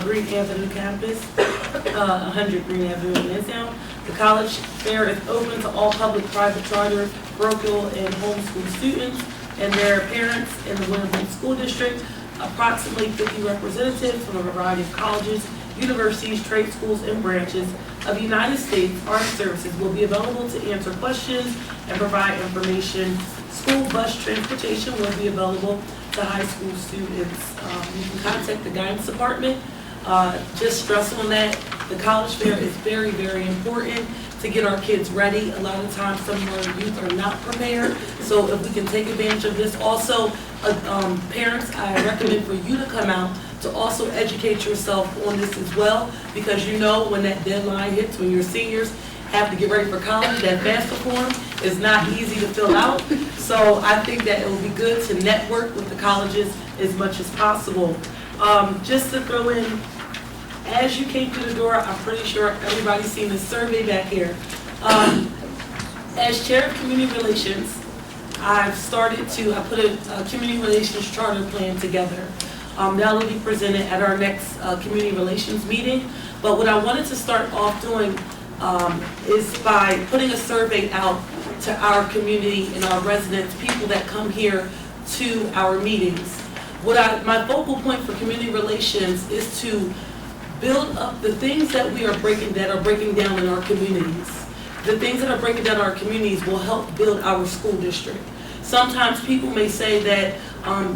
Green Avenue campus, 100 Green Avenue in Lansdowne. The college fair is open to all public, private, charter, parochial, and homeschool students and their parents in the William Penn School District. Approximately 50 representatives from a variety of colleges, universities, trade schools, and branches of the United States Armed Services will be available to answer questions and provide information. School bus transportation will be available to high school students. You can contact the guidance department. Just stress on that. The college fair is very, very important to get our kids ready. A lot of times some of our youth are not prepared. So if we can take advantage of this. Also, parents, I recommend for you to come out to also educate yourself on this as well, because you know when that deadline hits, when your seniors have to get ready for college, that FAFSA form is not easy to fill out. So I think that it will be good to network with the colleges as much as possible. Just to throw in, as you came through the door, I'm pretty sure everybody's seen the survey back here. As chair of community relations, I put a community relations charter plan together. That will be presented at our next community relations meeting. But what I wanted to start off doing is by putting a survey out to our community and our residents, people that come here to our meetings. My focal point for community relations is to build up the things that are breaking down in our communities. The things that are breaking down in our communities will help build our school district. Sometimes people may say that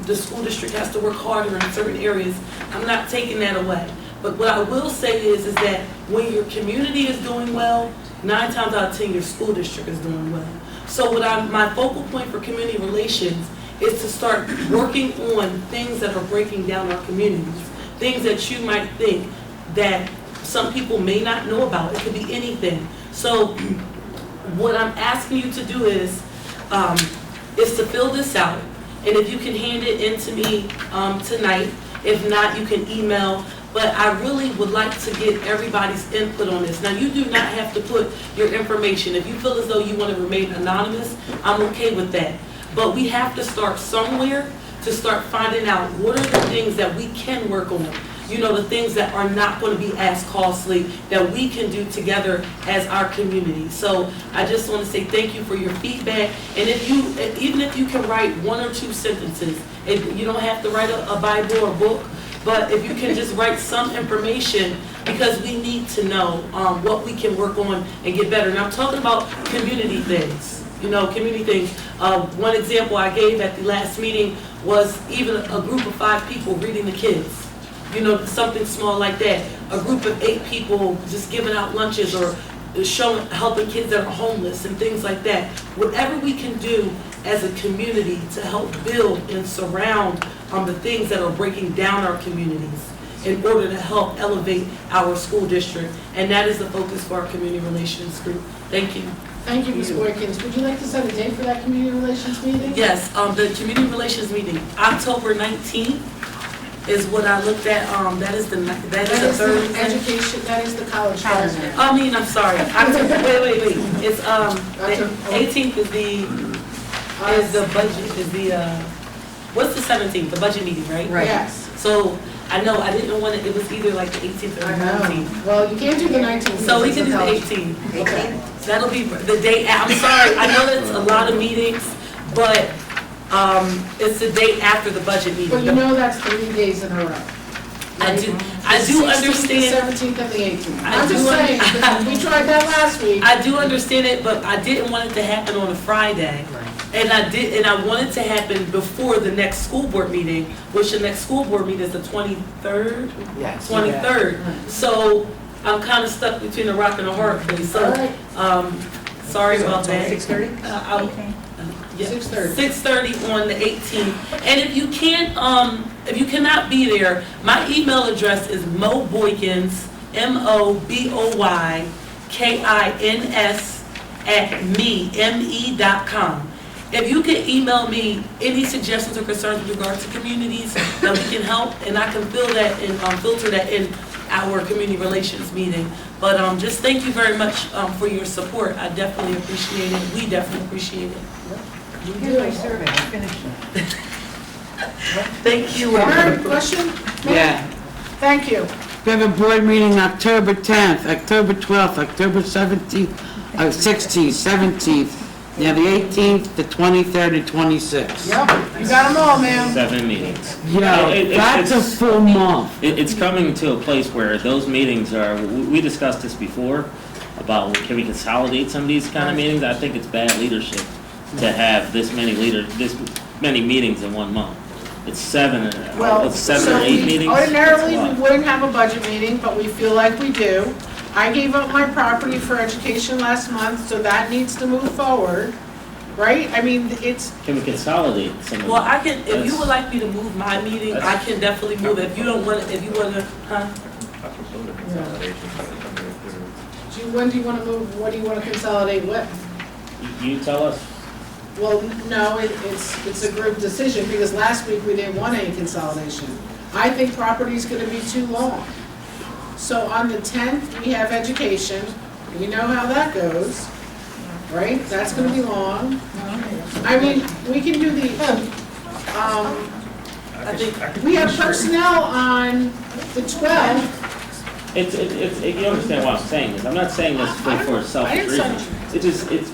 the school district has to work harder in certain areas. I'm not taking that away. But what I will say is that when your community is doing well, 9 times out of 10 your school district is doing well. So my focal point for community relations is to start working on things that are breaking down our communities. Things that you might think that some people may not know about. It could be anything. So what I'm asking you to do is to fill this out. And if you can hand it in to me tonight, if not, you can email. But I really would like to get everybody's input on this. Now, you do not have to put your information. If you feel as though you want to remain anonymous, I'm okay with that. But we have to start somewhere to start finding out what are the things that we can work on. You know, the things that are not going to be as costly that we can do together as our community. So I just want to say thank you for your feedback. And even if you can write 1 or 2 sentences, you don't have to write a Bible or book, but if you can just write some information, because we need to know what we can work on and get better. And I'm talking about community things. You know, community things. One example I gave at the last meeting was even a group of 5 people reading the kids. You know, something small like that. A group of 8 people just giving out lunches or helping kids that are homeless and things like that. Whatever we can do as a community to help build and surround the things that are breaking down our communities in order to help elevate our school district. And that is the focus for our community relations group. Thank you. Thank you, Ms. Boykins. Would you like to set a date for that community relations meeting? Yes, the community relations meeting, October 19th. Is what I looked at. That is the third education. That is the college fair. I'm sorry. Wait. It's the 18th is the budget what's the 17th? The budget meeting, right? Right. Yes. So I know I didn't want it was either like the 18th or the 19th. Well, you can't do the 19th. So we can do the 18th. Okay. That'll be the day. I'm sorry. I know that's a lot of meetings, but. It's the day after the budget meeting. But you know that's 3 days in a row. I do understand. The 17th and the 18th. I'm just saying, we tried that last week. I do understand it, but I didn't want it to happen on a Friday. And I wanted to happen before the next school board meeting, which the next school board meeting is the 23rd? Yes. 23rd. So I'm kind of stuck between a rock and a hard place. So, sorry about that. 6:30? Yeah, 6:30 on the 18th. And if you cannot be there, my email address is moboykins, MOBOY KINS@me.com. If you could email me any suggestions or concerns with regards to communities that we can help, and I can fill that and filter that in our community relations meeting. But just thank you very much for your support. I definitely appreciate it. We definitely appreciate it. Here's my survey, I finished it. Thank you. Karen, question? Yeah. Thank you. We have a board meeting October 10th, October 12th, October 17th, 16th, 17th. Now the 18th, the 23rd, and 26th. Yep, you got them all, ma'am. 7 meetings. Yeah, that's a full month. It's coming to a place where those meetings are, we discussed this before, about can we consolidate some of these kind of meetings? I think it's bad leadership to have this many meetings in 1 month. It's 7 Well, or 8 meetings. Ordinarily, That's a we lot. wouldn't have a budget meeting, but we feel like we do. I gave up my property for education last month, so that needs to move forward, right? I mean, it's, Can we consolidate some of Well, I can, if you That's- would like me to move my meeting, I can definitely move it. If you don't want, if you want to, huh? when do you want to move, what do you want to consolidate with? You tell us. Well, no, it's a group decision, because last week we didn't want any consolidation. I think property's gonna be too long. So on the 10th, we have education, we know how that goes, right? That's gonna be long. I mean, we can do the, I think, we have personnel on the 12th. You understand what I'm saying is, I'm not saying this for selfish reasons.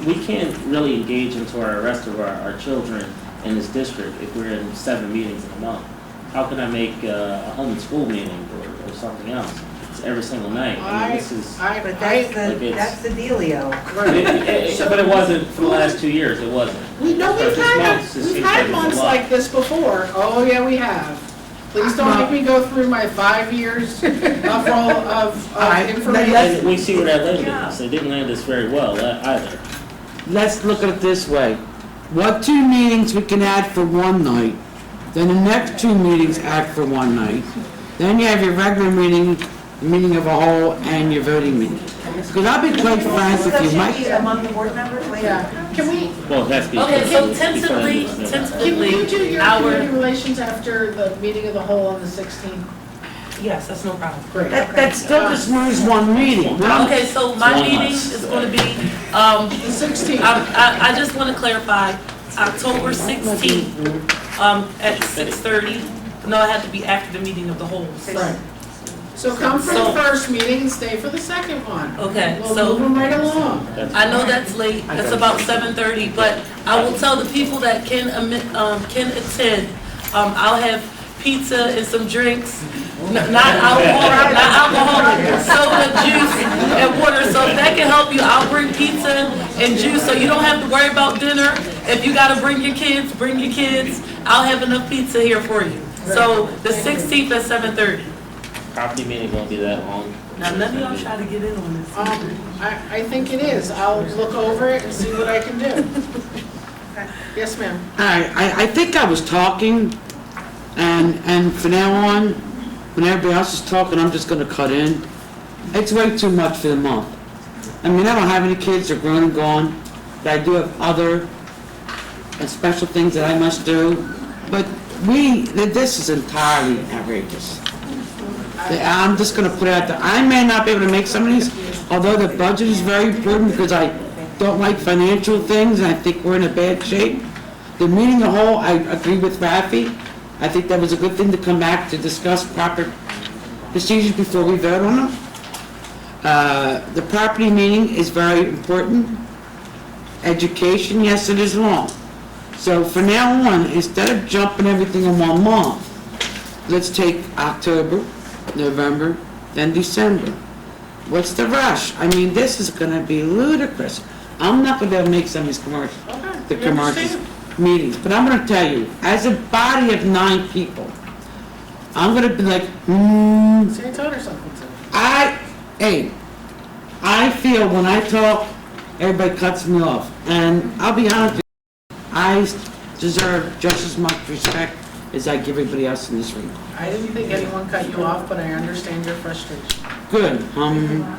We can't really engage into our rest of our children in this district if we're in 7 meetings in a month. How can I make a home and school meeting or something else? It's every single night. I mean, this is. But that's the dealio. But it wasn't for the last 2 years, it wasn't. We've But this month, it we've seems had like it's a months lot. like this before. Oh, yeah, we have. Please don't make me go through my 5 years of information. And we see where that landed us. It didn't land us very well either. Let's look at it this way. What 2 meetings we can add for one night, then the next 2 meetings add for one night. Then you have your regular meeting, meeting of a whole, and your voting meeting. Because I'll be quite frank with you, Mike. Among the board members later. Yeah, can we, Well, that's because. okay, so can you do your community relations after the meeting of the whole on the 16th? yes, that's no problem. Great. That still just moves one meeting. Okay, so my One meeting month. is going to be, The 16th. I just want to clarify, October 16th, at 6:30. No, it had to be after the meeting of the whole. Right. So come for the first meeting and stay for the second one. Okay, We'll so move them right along. I know that's late, that's about 7:30, but I will tell the people that can attend, I'll have pizza and some drinks, not alcohol, soda, juice, and water, so if that can help you, I'll bring pizza and juice, so you don't have to worry about dinner. If you gotta bring your kids, I'll have enough pizza here for you. So the 16th at 7:30. Property meeting won't be that long. Now, none of y'all try to get in on this. I think it is. I'll look over it and see what I can do. Yes, ma'am. I think I was talking, and from now on, when everybody else is talking, I'm just gonna cut in. It's way too much for the month. I mean, I don't have any kids, they're grown and gone, but I do have other special things that I must do. But this is entirely outrageous. I'm just gonna put it out there, I may not be able to make some of these, although the budget is very important because I don't like financial things and I think we're in a bad shape. The meeting of the whole, I agree with Rafi. I think that was a good thing to come back to discuss proper procedures before we vote on them. The property meeting is very important. Education, yes, it is long. So from now on, instead of jumping everything in 1 month, let's take October, November, then December. What's the rush? I mean, this is gonna be ludicrous. I'm not gonna be able to make some of these commercials, the commercials, meetings, but I'm gonna tell you, as a body of 9 people, I'm gonna be like, Say told her something to. I feel when I talk, everybody cuts me off, and I'll be honest with you, I deserve just as much respect as I give everybody else in this room. I didn't think anyone cut you off, but I understand your frustration. Good,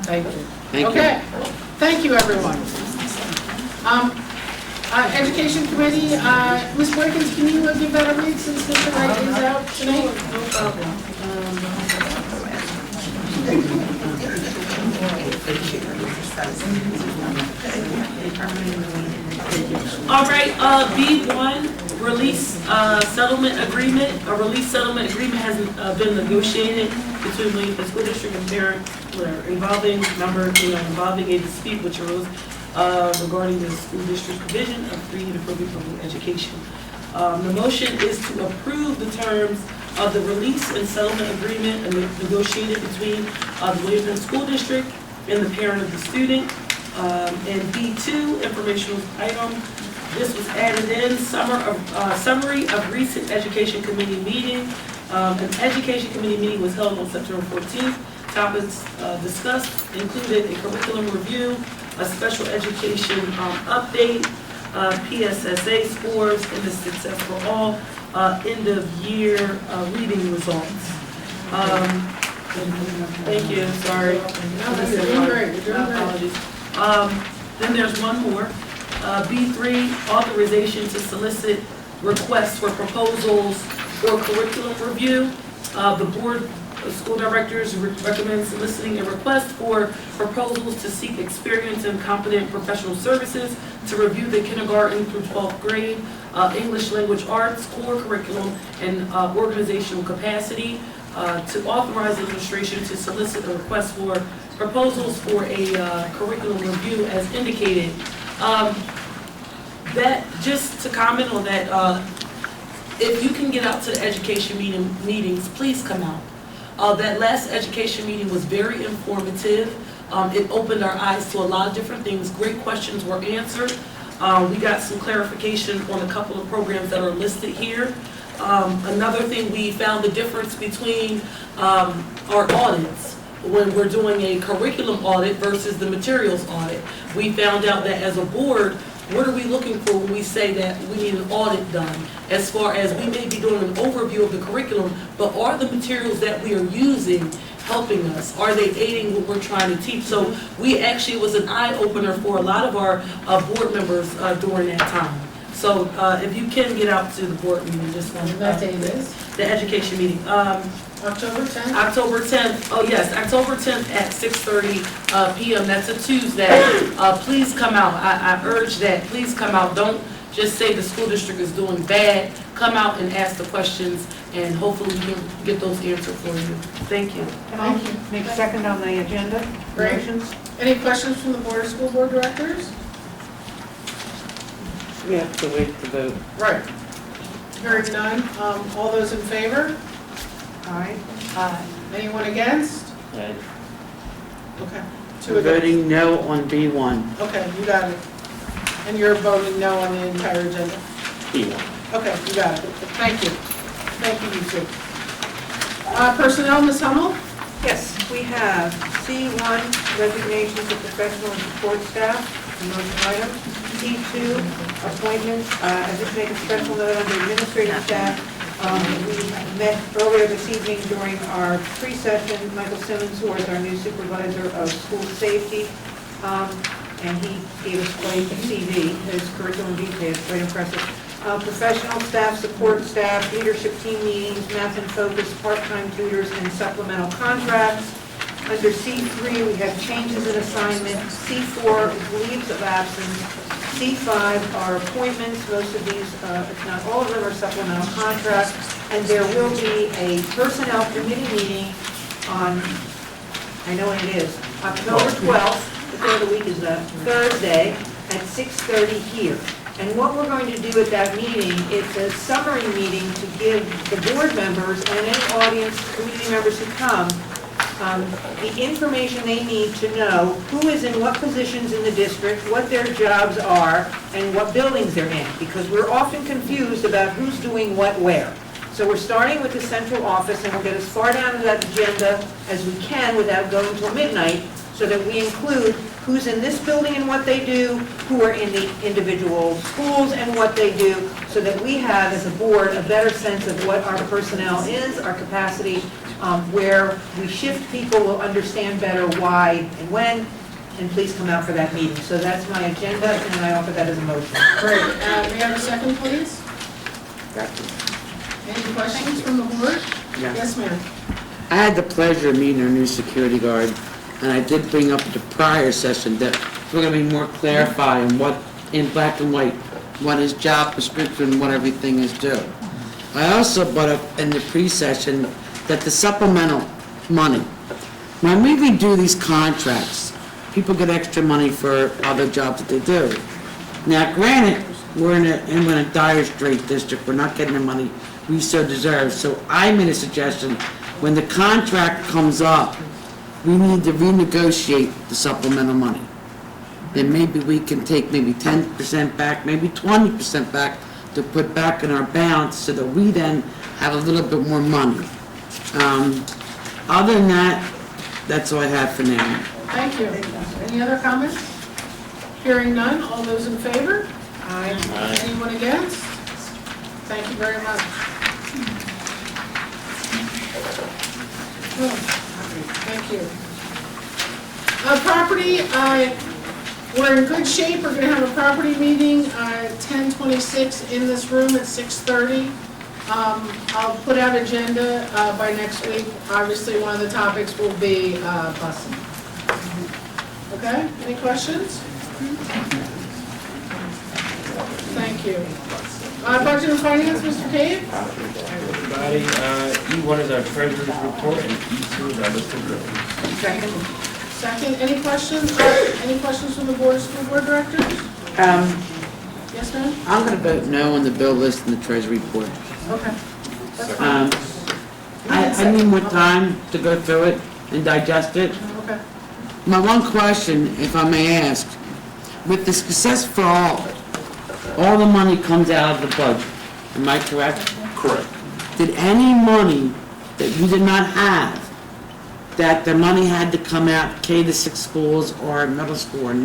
Thank you. Thank you. Okay, thank you, everyone. Education Committee, Ms. Boykins, can you give that a read since Mr. Wright is out tonight? No problem. All right, B1, release settlement agreement. A release settlement agreement has been negotiated between William Penn School District and parents involving a dispute which arose regarding the school district's provision of free and appropriate public education. The motion is to approve the terms of the release and settlement agreement negotiated between the William Penn School District and the parent of the student. And B2, informational item, this was added in, summary of recent Education Committee meeting. An Education Committee meeting was held on September 14th. Topics discussed included a curriculum review, a special education update, PSSA scores, and the Success for All end of year reading results. Thank you, sorry. You're doing great, you're doing great. Apologies. Then there's one more. B3, authorization to solicit requests for proposals for curriculum review. The board of school directors recommend soliciting a request for proposals to seek experienced and competent professional services to review the kindergarten through 12th grade English language arts core curriculum and organizational capacity. To authorize the administration to solicit a request for proposals for a curriculum review as indicated. That, just to comment on that, if you can get out to the education meetings, please come out. That last education meeting was very informative. It opened our eyes to a lot of different things. Great questions were answered. We got some clarification on a couple of programs that are listed here. Another thing, we found the difference between our audits when we're doing a curriculum audit versus the materials audit. We found out that as a board, what are we looking for when we say that we need an audit done? As far as we may be doing an overview of the curriculum, but are the materials that we are using helping us? Are they aiding what we're trying to teach? So we actually, it was an eye-opener for a lot of our board members during that time. So if you can get out to the board meeting, just want to. That date is? The education meeting. October 10th? October 10th, oh yes, October 10th at 6:30 p.m. That's a Tuesday. Please come out. I urge that. Please come out. Don't just say the school district is doing bad. Come out and ask the questions, and hopefully we can get those answered for you. Thank you. Can I make a second on the agenda? Great. Motions? Any questions from the Board of School Board Directors? We have to wait to vote. Right. Hearing none, all those in favor? Aye. Anyone against? Okay. Okay. We're voting no on B1. Okay, you got it. And you're voting no on the entire agenda? B1. Okay, you got it. Thank you. Thank you, you two. Personnel, Ms. Hummel? Yes, we have C1, resignations of professional and support staff, the motion item. C2, appointments, as if make a special note under administrative staff. We met earlier this evening during our pre-session, Michael Simmons, who is our new supervisor of school safety, and he gave us quite a CV, his curriculum details, quite impressive. Professional staff, support staff, leadership team meetings, math and focus, part-time tutors, and supplemental contracts. Under C3, we have changes in assignment. C4 is leaves of absence. C5 are appointments. Most of these, if not all of them, are supplemental contracts. And there will be a personnel committee meeting on, I know when it is, October 12th, the day of the week is that, Thursday, at 6:30 here. And what we're going to do at that meeting, it's a summary meeting to give the board members and any audience, community members who come, the information they need to know who is in what positions in the district, what their jobs are, and what buildings they're in, because we're often confused about who's doing what where. So we're starting with the central office, and we'll get as far down to that agenda as we can without going till midnight, so that we include who's in this building and what they do, who are in the individual schools and what they do, so that we have, as a board, a better sense of what our personnel is, our capacity, where we shift people, will understand better why and when, and please come out for that meeting. So that's my agenda, and I offer that as a motion. Great. May I have a second, please? Any questions from the board? Yeah. Yes, ma'am. I had the pleasure of meeting our new security guard, and I did bring up at the prior session that we're gonna be more clarifying what, in black and white, what his job description, what everything is due. I also brought up in the pre-session that the supplemental money, when we redo these contracts, people get extra money for other jobs that they do. Now, granted, we're in a dire strait district, we're not getting the money we so deserve, so I made a suggestion, when the contract comes up, we need to renegotiate the supplemental money. Then maybe we can take maybe 10% back, maybe 20% back to put back in our balance so that we then have a little bit more money. Other than that, that's all I have for now. Thank you. Any other comments? Hearing none, all those in favor? Aye. Anyone against? Thank you very much. Thank you. Property, we're in good shape. We're gonna have a property meeting, 10/26 in this room at 6:30. I'll put out agenda, by next week. Obviously, one of the topics will be, busing. Okay, any questions? Thank you. Budget and finance, Mr. Cave? Everybody, E1 is our treasurer's report and E2 is our list of bills. Second, any questions? Any questions from the board, school board directors? Yes, ma'am? I'm gonna vote no on the bill list and the treasury report. Okay. That's fine. I need more time to go through it and digest it. Okay. My one question, if I may ask, with the Success for all the money comes out of the budget, am I correct? Correct. Did any money that you did not have, that the money had to come out K-6 schools or middle school or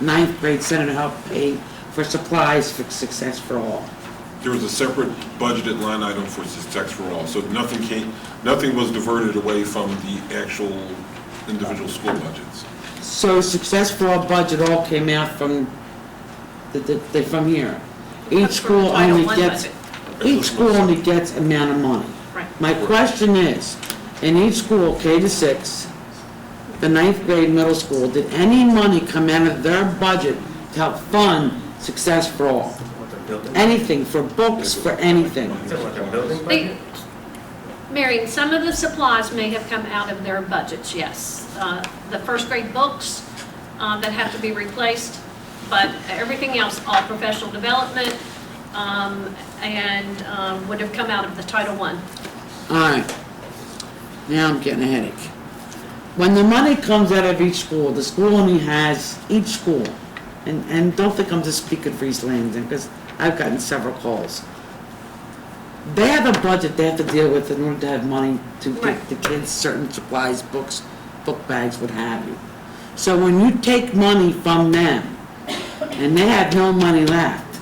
ninth grade center to help pay for supplies for Success for All? There was a separate budgeted line item for Success for All, so nothing was diverted away from the actual individual school budgets. So Success for All budget all came out from from here. Each school only gets, amount of money. Right. My question is, in each school, K-6, the ninth grade middle school, did any money come out of their budget to help fund Success for All? Anything, for books, for anything? Marion, some of the supplies may have come out of their budgets, yes. The first grade books that have to be replaced, but everything else, all professional development, and would have come out of the Title I. All right. Now I'm getting a headache. When the money comes out of each school, the school only has, each school, and don't think I'm just speaking for East Lansing, because I've gotten several calls. They have a budget they have to deal with in order to have money to get the kids certain supplies, books, book bags, what have you. So when you take money from them, and they have no money left,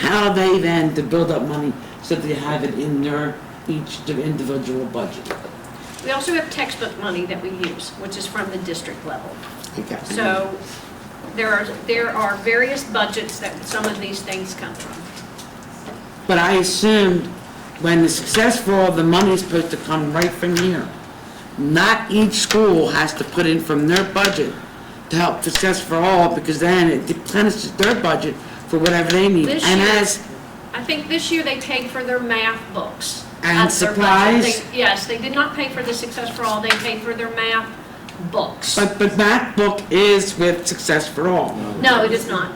how are they then to build up money so they have it in their each individual budget? We also have textbook money that we use, which is from the district level. Okay. So there are various budgets that some of these things come from. But I assumed when the Success for All, the money is supposed to come right from here. Not each school has to put in from their budget to help Success for All, because then it replenishes their budget for whatever they need. This And year, as, I think this year they paid for their math books. And out of their budget. supplies? Yes, they did not pay for the Success for All, they paid for their math books. but math book is with Success for All. No, it is not.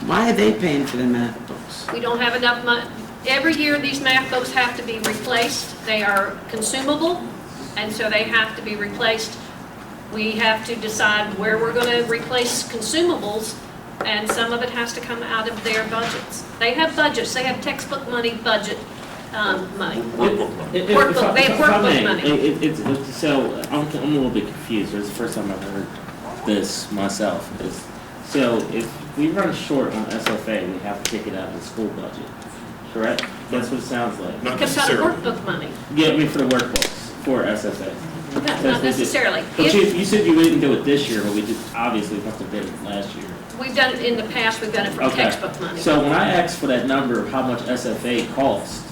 Why are they paying for the math books? We don't have enough money. Every year, these math books have to be replaced. They are consumable, and so they have to be replaced. We have to decide where we're going to replace consumables, and some of it has to come out of their budgets. They have budgets. They have textbook money, budget money. Workbook. They have workbook money. So I'm a little bit confused. It's the first time I've heard this myself. So if we run short on SFA, we have to take it out of the school budget, correct? That's what it sounds like. Not Because out of necessarily. workbook money. Yeah, I mean for the workbooks, for SFA. not necessarily. But If you said you didn't do it this year, but we did, obviously must have did it last year. we've done it in the past, we've done it from Okay. textbook money. So when I asked for that number of how much SFA cost,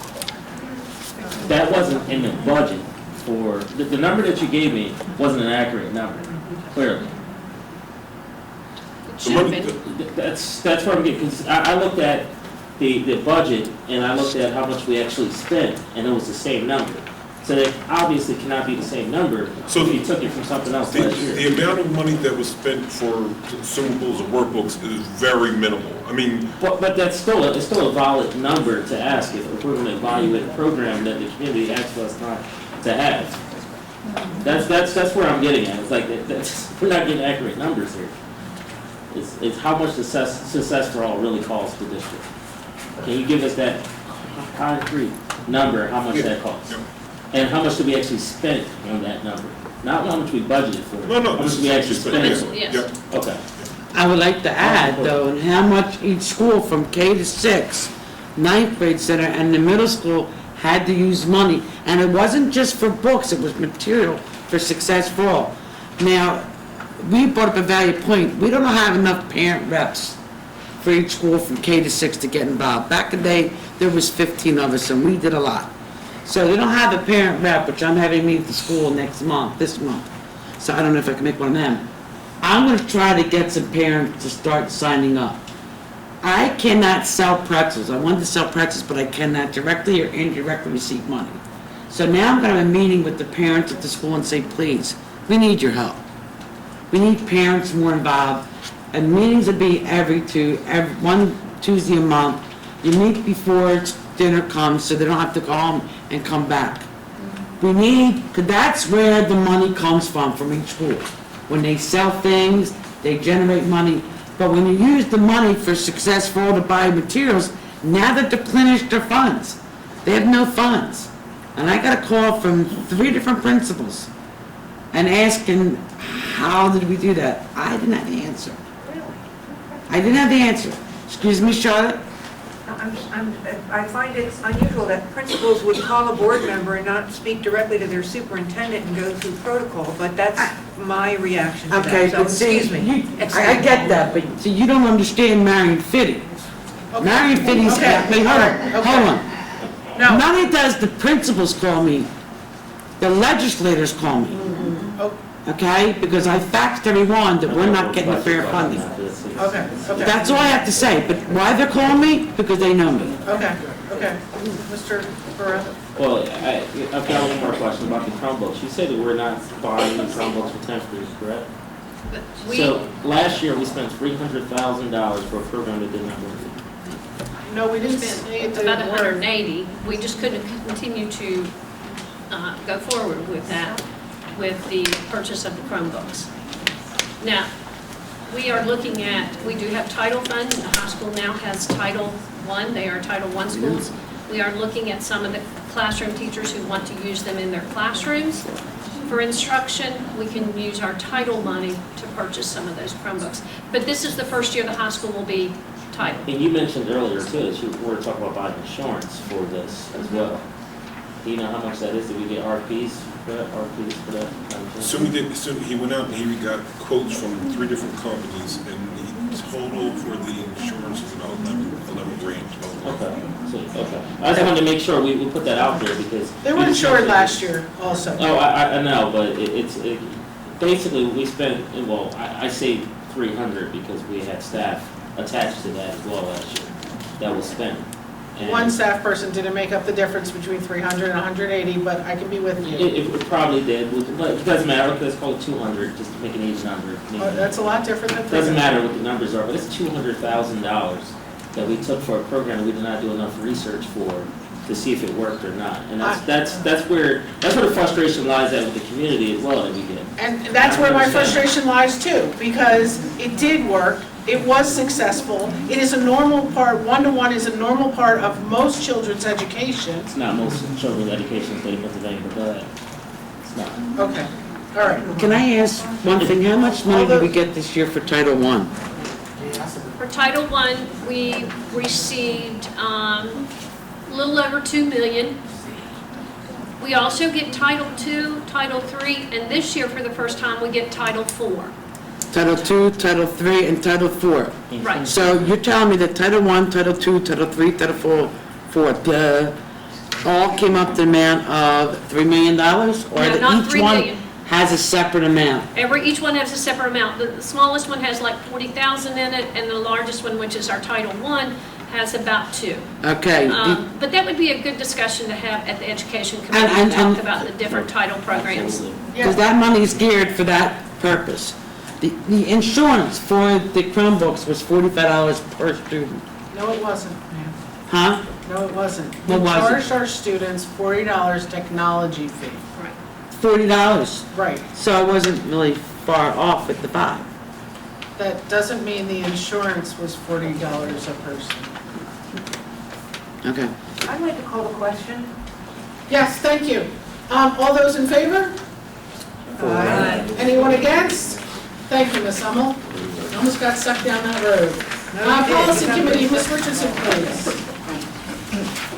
that wasn't in the budget for, the number that you gave me wasn't an accurate number, clearly. It should have been. That's where I'm getting, because I looked at the budget, and I looked at how much we actually spent, and it was the same number. So that obviously cannot be the same number So if you took it from something else The, last year. the amount of money that was spent for consumables and workbooks is very minimal. I mean, But that's still, it's still a valid number to ask if we're going to evaluate a program that the community asked us not to have. That's where I'm getting at. It's like, we're not getting accurate numbers here. It's how much success for all really costs the district. Can you give us that concrete number, how much that costs? Yeah. And how much did we actually spend on that number? Not how much we budgeted for. No, How much we actually spent? Yes. Yep. Okay. I would like to add, though, and how much each school from K to 6, 9th grade center, and the middle school had to use money. And it wasn't just for books, it was material for Success for All. Now, we brought up a valid point. We don't have enough parent reps for each school from K to 6 to get involved. Back in the day, there was 15 of us, and we did a lot. So they don't have a parent rep, which I'm having me at the school this month. So I don't know if I can make one of them. I'm gonna try to get some parents to start signing up. I cannot sell pretzels. I wanted to sell pretzels, but I cannot directly or indirectly receive money. So now I'm gonna have a meeting with the parents at the school and say, please, we need your help. We need parents more involved. And meetings would be every one Tuesday a month. You meet before dinner comes, so they don't have to go home and come back. We need, because that's where the money comes from each school. When they sell things, they generate money. But when you use the money for Success for All to buy materials, now they're deplenished their funds. They have no funds. And I got a call from 3 different principals and asking, how did we do that? I didn't have the answer. I didn't have the answer. Excuse me, Charlotte? I find it unusual that principals would call a board member and not speak directly to their superintendent and go through protocol, but that's my reaction to Okay, that, so but see, excuse me. I get that, but see, you don't understand Marion Fitty. Marion Fitty's, Okay. wait, hold on. No. Not only does the principals call me, the legislators call me, okay? Because I faxed everyone that we're not getting fair funding. Okay, okay. That's all I have to say, but why they're calling me? Because they know me. Okay, okay. Mr. Burrell? Well, I've got one more question about the Chromebooks. You said that we're not buying the Chromebooks for 10th graders, correct? So last year, we spent $300,000 for a program that did not work. No, we didn't say it About didn't work. 180. We just couldn't continue to go forward with that, with the purchase of the Chromebooks. Now, we are looking at, we do have Title Fund, the high school now has Title I, they are Title I schools. We are looking at some of the classroom teachers who want to use them in their classrooms. For instruction, we can use our Title money to purchase some of those Chromebooks. But this is the first year the high school will be Title. And you mentioned earlier too, that you were talking about buying insurance for this as well. Do you know how much that is? Did we get RPs for that? So he went out and he got quotes from 3 different companies, and the total for the insurance is about 11 grand. Okay, I just wanted to make sure we put that out there because. They were insured last year also. Oh, I know, but basically we spent, well, I say 300 because we had staff attached to that as well last year that was spent. And One staff person didn't make up the difference between 300 and 180, but I can be with you. It probably did, but it doesn't matter, let's call it 200, just to make an even number. That's a lot different than 300. Doesn't matter what the numbers are, but it's $200,000 that we took for a program that we did not do enough research for to see if it worked or not. And that's where the frustration lies at with the community as well that we get. And that's where my frustration lies too, because it did work. It was successful. It is a normal part, 1-to-1 is a normal part of most children's education. It's not most children's education in the state of Pennsylvania, but go ahead. It's not. Okay, all right. Can I ask one thing? How much money did we get this year for Title I? For Title I, we received a little over $2 million. We also get Title II, Title III, and this year, for the first time, we get Title IV. Title II, Title III, and Title IV. Right. So you're telling me that Title I, Title II, Title III, Title IV, all came up to the amount of $3 million? Or that not each 3 one million. has a separate amount? Each one has a separate amount. The smallest one has like 40,000 in it, and the largest one, which is our Title I, has about 2. Okay. But that would be a good discussion to have at the Education Committee to talk about the different title programs. Because that money is geared for that purpose. The insurance for the Chromebooks was $45 per student. No, it wasn't. Huh? No, it wasn't. What was it? We charged our students $40 technology fee. Right. $40. Right. So I wasn't really far off with the 5. That doesn't mean the insurance was $40 a person. Okay. I'd like to call the question. Yes, thank you. All those in favor? Aye. Anyone against? Thank you, Ms. Hummel. Almost got sucked down that road. Policy Committee, Ms. Richardson, please.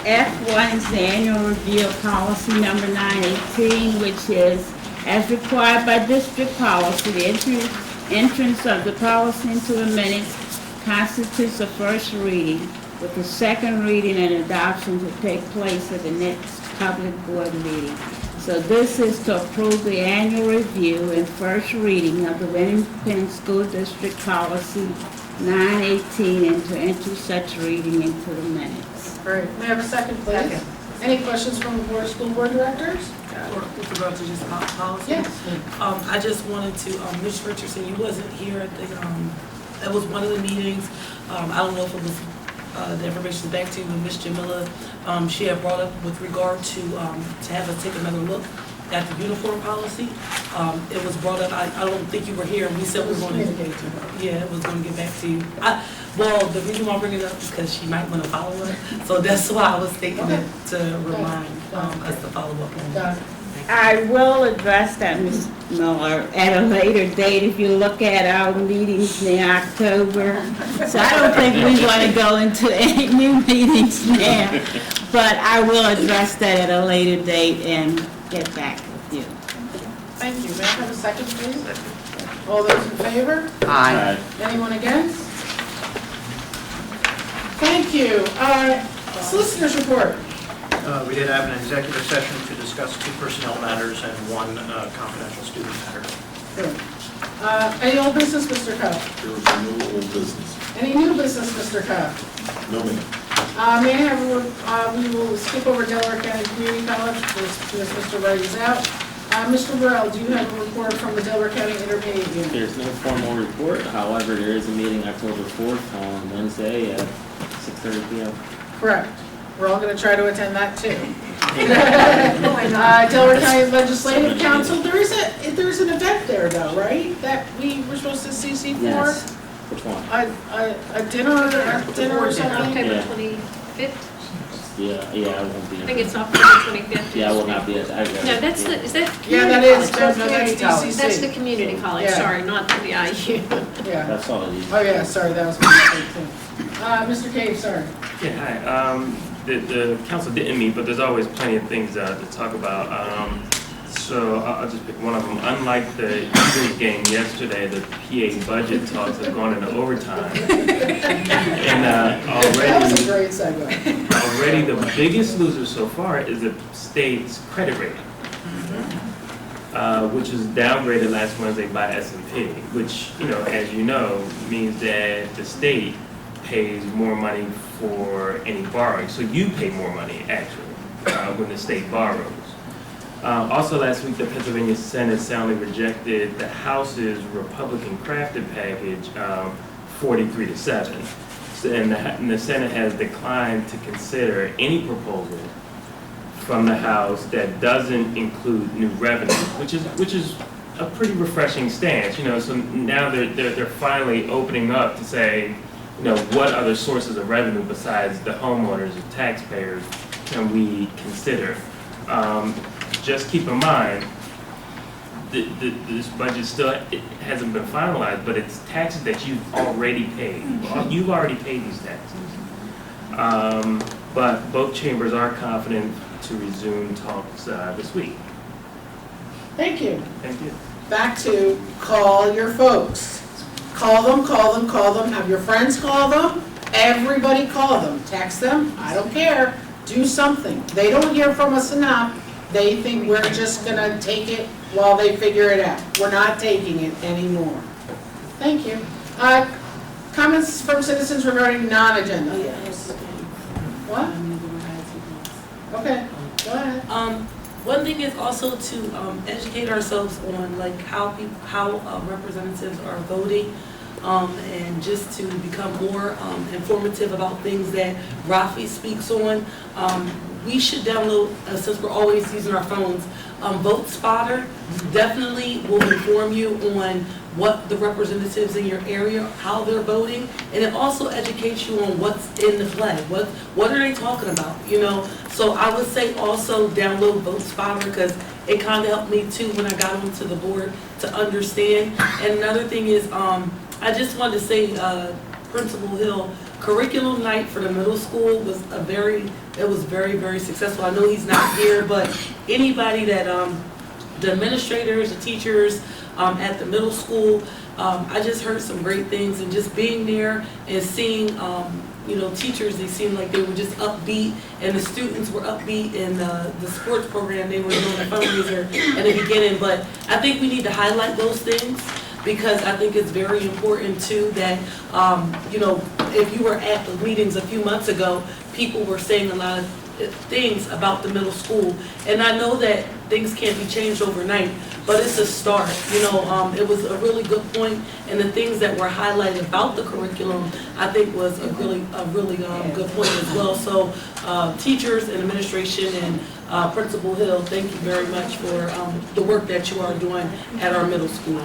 F1 is the annual review of policy number 918, which is, as required by district policy, the entrance of the policy into the minutes constitutes a first reading, with the second reading and adoption to take place at the next public board meeting. So this is to approve the annual review and first reading of the Penn School District Policy 918 and to enter such reading into the minutes. Great. May I have a second, please? Second. Any questions from the Board of School Board Directors? With regard to just policy? Yes. I just wanted to, Ms. Richardson, you wasn't here at the, it was one of the meetings. I don't know if it was, the information back to you, but Ms. Jamila, she had brought up with regard to have us take another look at the uniform policy. It was brought up, I don't think you were here, and we said we were going to, yeah, it was going to get back to you. Well, the reason why I'm bringing it up is because she might want to follow it, so that's why I was taking it to remind us to follow up on that. I will address that, Ms. Miller, at a later date if you look at our meetings in October. So I don't think we want to go into any new meetings now, but I will address that at a later date and get back with you. Thank you. May I have a second, please? All those in favor? Aye. Anyone against? Thank you. Solicitors report. We did have an executive session to discuss 2 personnel matters and 1 confidential student matter. Good. Any old business, Mr. Coe? There was no old business. Any new business, Mr. Coe? No, ma'am. May I have, we will skip over Delaware County Community College because Mr. Wright is out. Mr. Burrell, do you have a report from the Delaware County Intermediate Unit? There's no formal report, however, there is a meeting October 4th on Wednesday at 6:30 p.m. Correct. We're all going to try to attend that too. Delaware County Legislative Council, there's an event there though, right? That we were supposed to CC for? Yes. Which one? A dinner or something? October Yeah. 25th? Yeah, I won't be. I think it's October 25th. Yeah, I will not be at. No, that's the, is that? Yeah, that community is, college? no, that's DCC. That's the community college, Yeah. sorry, not the IU. Yeah. That's all it is. Oh, yeah, sorry, that was my mistake too. Mr. Cave, sorry. Yeah, hi. The council didn't meet, but there's always plenty of things to talk about. So I'll just pick one of them. Unlike the Eagles game yesterday, the PA budget talks have gone into overtime. And That was a great segue. already the biggest loser so far is the state's credit rating, which was downgraded last Wednesday by S&P, which, as you know, means that the state pays more money for any borrowing. So you pay more money, actually, when the state borrows. Also last week, the Pennsylvania Senate soundly rejected the House's Republican crafted package 43-7. And the Senate has declined to consider any proposal from the House that doesn't include new revenue, which is a pretty refreshing stance. So now they're finally opening up to say, what other sources of revenue besides the homeowners and taxpayers can we consider? Just keep in mind, this budget still hasn't been finalized, but it's taxes that you've already paid. You've already paid these taxes. But both chambers are confident to resume talks this week. Thank you. Thank you. Back to call your folks. Call them, have your friends call them, everybody call them, text them, I don't care, do something. They don't hear from us enough, they think we're just gonna take it while they figure it out. We're not taking it anymore. Thank you. Comments from citizens regarding non-agenda? What? Okay, go ahead. One thing is also to educate ourselves on like how representatives are voting, and just to become more informative about things that Rafi speaks on. We should download, since we're always using our phones, Vote Spotter definitely will inform you on what the representatives in your area, how they're voting, and it also educates you on what's in the play. What are they talking about, you know? So I would say also download Vote Spotter, because it kind of helped me too when I got onto the board to understand. And another thing is, I just wanted to say, Principal Hill, curriculum night for the middle school was very, very successful. I know he's not here, but anybody that, the administrators, the teachers at the middle school, I just heard some great things, and just being there and seeing, you know, teachers, they seemed like they were just upbeat, and the students were upbeat in the sports program. They were doing a fundraiser in the beginning, but I think we need to highlight those things, because I think it's very important too that, you know, if you were at the meetings a few months ago, people were saying a lot of things about the middle school. And I know that things can't be changed overnight, but it's a start. You know, it was a really good point, and the things that were highlighted about the curriculum, I think was a really good point as well. So teachers and administration and Principal Hill, thank you very much for the work that you are doing at our middle school.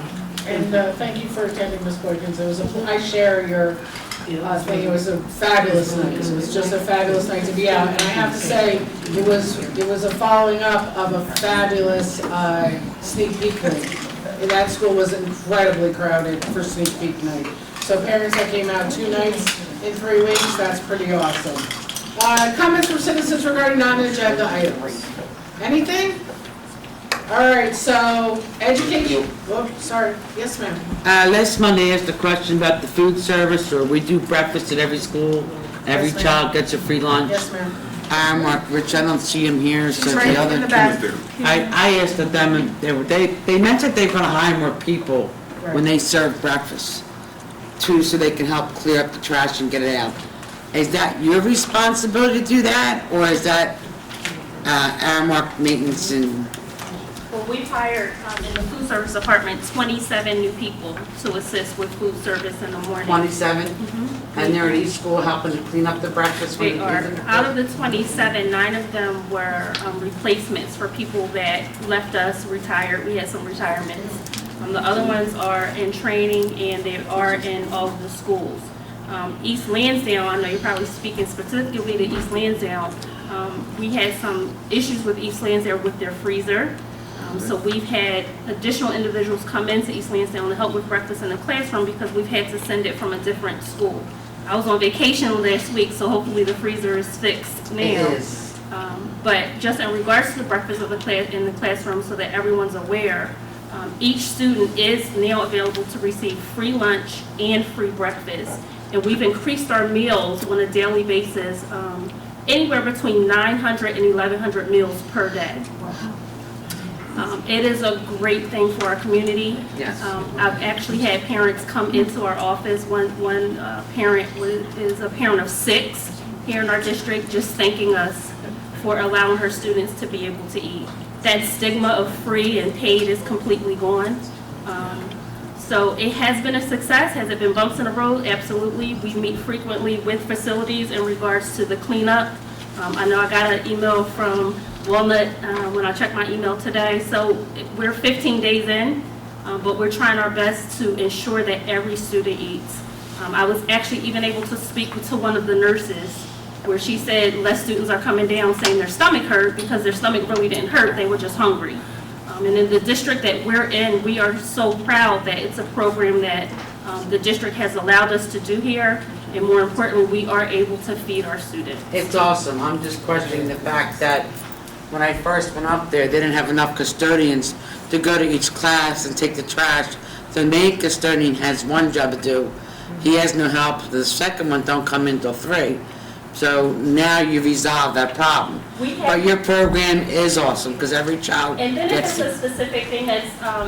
And thank you for attending, Ms. Boykins. I share your thing. It was a fabulous night. It was just a fabulous night to be out. And I have to say, it was a following up of a fabulous sneak peek night. That school was incredibly crowded for sneak peek night. So parents that came out 2 nights in 3 weeks, that's pretty awesome. Comments from citizens regarding non-agenda items? Anything? All right, so education, whoops, sorry, yes ma'am. Last Monday I asked a question about the food service, or we do breakfast at every school. Every Yes, ma'am. child gets a free lunch. Yes ma'am. Mark Rich, I don't see him here, so She's right the other. in the back. I asked them, and they mentioned they're gonna hire more people when Right. they serve breakfast, too, so they can help clear up the trash and get it out. Is that your responsibility to do that, or is that, Mark maintenance and? Well, we've hired in the food service department 27 new people to assist with food service in the morning. 27? And they're at each school helping to clean up the breakfast? when They you are. leave it? Out of the 27, 9 of them were replacements for people that left us, retired. We had some retirements. The other ones are in training, and they are in all of the schools. East Lansdowne, I know you're probably speaking specifically to East Lansdowne. We had some issues with East Lansdowne with their freezer. So we've had additional individuals come into East Lansdowne to help with breakfast in the classroom, because we've had to send it from a different school. I was on vacation last week, so hopefully the freezer is fixed now. It is. But just in regards to the breakfast of the class in the classroom, so that everyone's aware, each student is now available to receive free lunch and free breakfast. And we've increased our meals on a daily basis, anywhere between 900 and 1,100 meals per day. It is a great thing for our community. Yes. I've actually had parents come into our office. One parent is a parent of 6 here in our district, just thanking us for allowing her students to be able to eat. That stigma of free and paid is completely gone. So it has been a success. Has it been bumps in the road? Absolutely. We meet frequently with facilities in regards to the cleanup. I know I got an email from Walnut when I checked my email today. So we're 15 days in, but we're trying our best to ensure that every student eats. I was actually even able to speak to one of the nurses, where she said less students are coming down saying their stomach hurt, because their stomach really didn't hurt, they were just hungry. And in the district that we're in, we are so proud that it's a program that the district has allowed us to do here, and more importantly, we are able to feed our students. It's awesome. I'm just questioning the fact that when I first went up there, they didn't have enough custodians to go to each class and take the trash. The main custodian has one job to do. He has no help. The second one don't come in till 3. So now you resolve that problem. But your program is awesome because every child And then if gets it's a specific thing that's,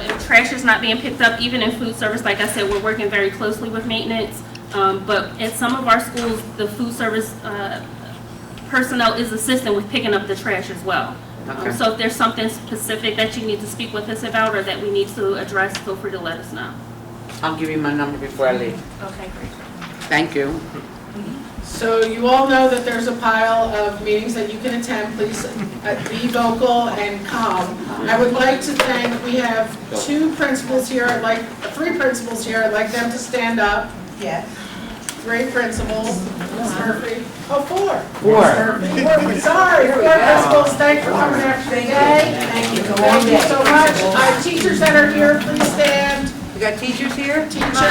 if trash is not being picked up, even in food service, like I said, we're working very closely with maintenance. But at some of our schools, the food service personnel is assisting with picking up the trash as well. Okay. So if there's something specific that you need to speak with us about or that we need to address, feel free to let us know. I'll give you my number before I leave. Okay, great. Thank you. So you all know that there's a pile of meetings that you can attend. Please be vocal and calm. I would like to thank, we have 2 principals here, 3 principals here. I'd like them to stand up. Yes. 3 principals. Ms. Murphy. Oh, 4. 4. Sorry, 4 principals. Thank you for coming after the day. Thank you. Thank you so much. Teachers that are here, please stand. We got teachers here? Teachers. Ms.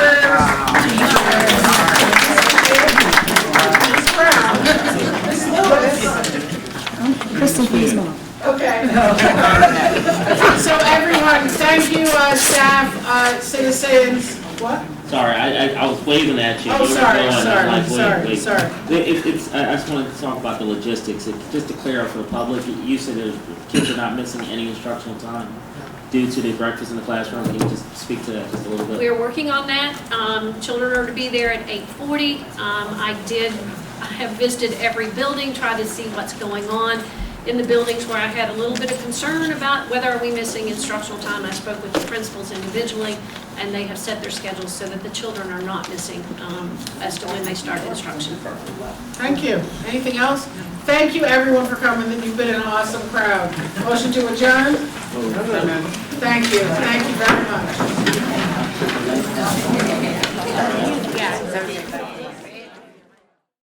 Brown. Ms. Lewis. Kristen, please, Mom. Okay. So everyone, thank you, staff, citizens. What? Sorry, I was waving at you. Oh, You were sorry, going, I'm sorry, like, wait. sorry. I just wanted to talk about the logistics. Just to clear up for the public, you said that kids are not missing any instructional time due to the breakfast in the classroom. Can you just speak to that just a little bit? We're working on that. Children are to be there at 8:40. I have visited every building, tried to see what's going on. In the buildings where I had a little bit of concern about whether are we missing instructional time, I spoke with the principals individually, and they have set their schedules so that the children are not missing as to when they start instruction. Thank you. Anything else? Thank you, everyone, for coming. You've been an awesome crowd. Motion to adjourn? Thank you. Thank you very much.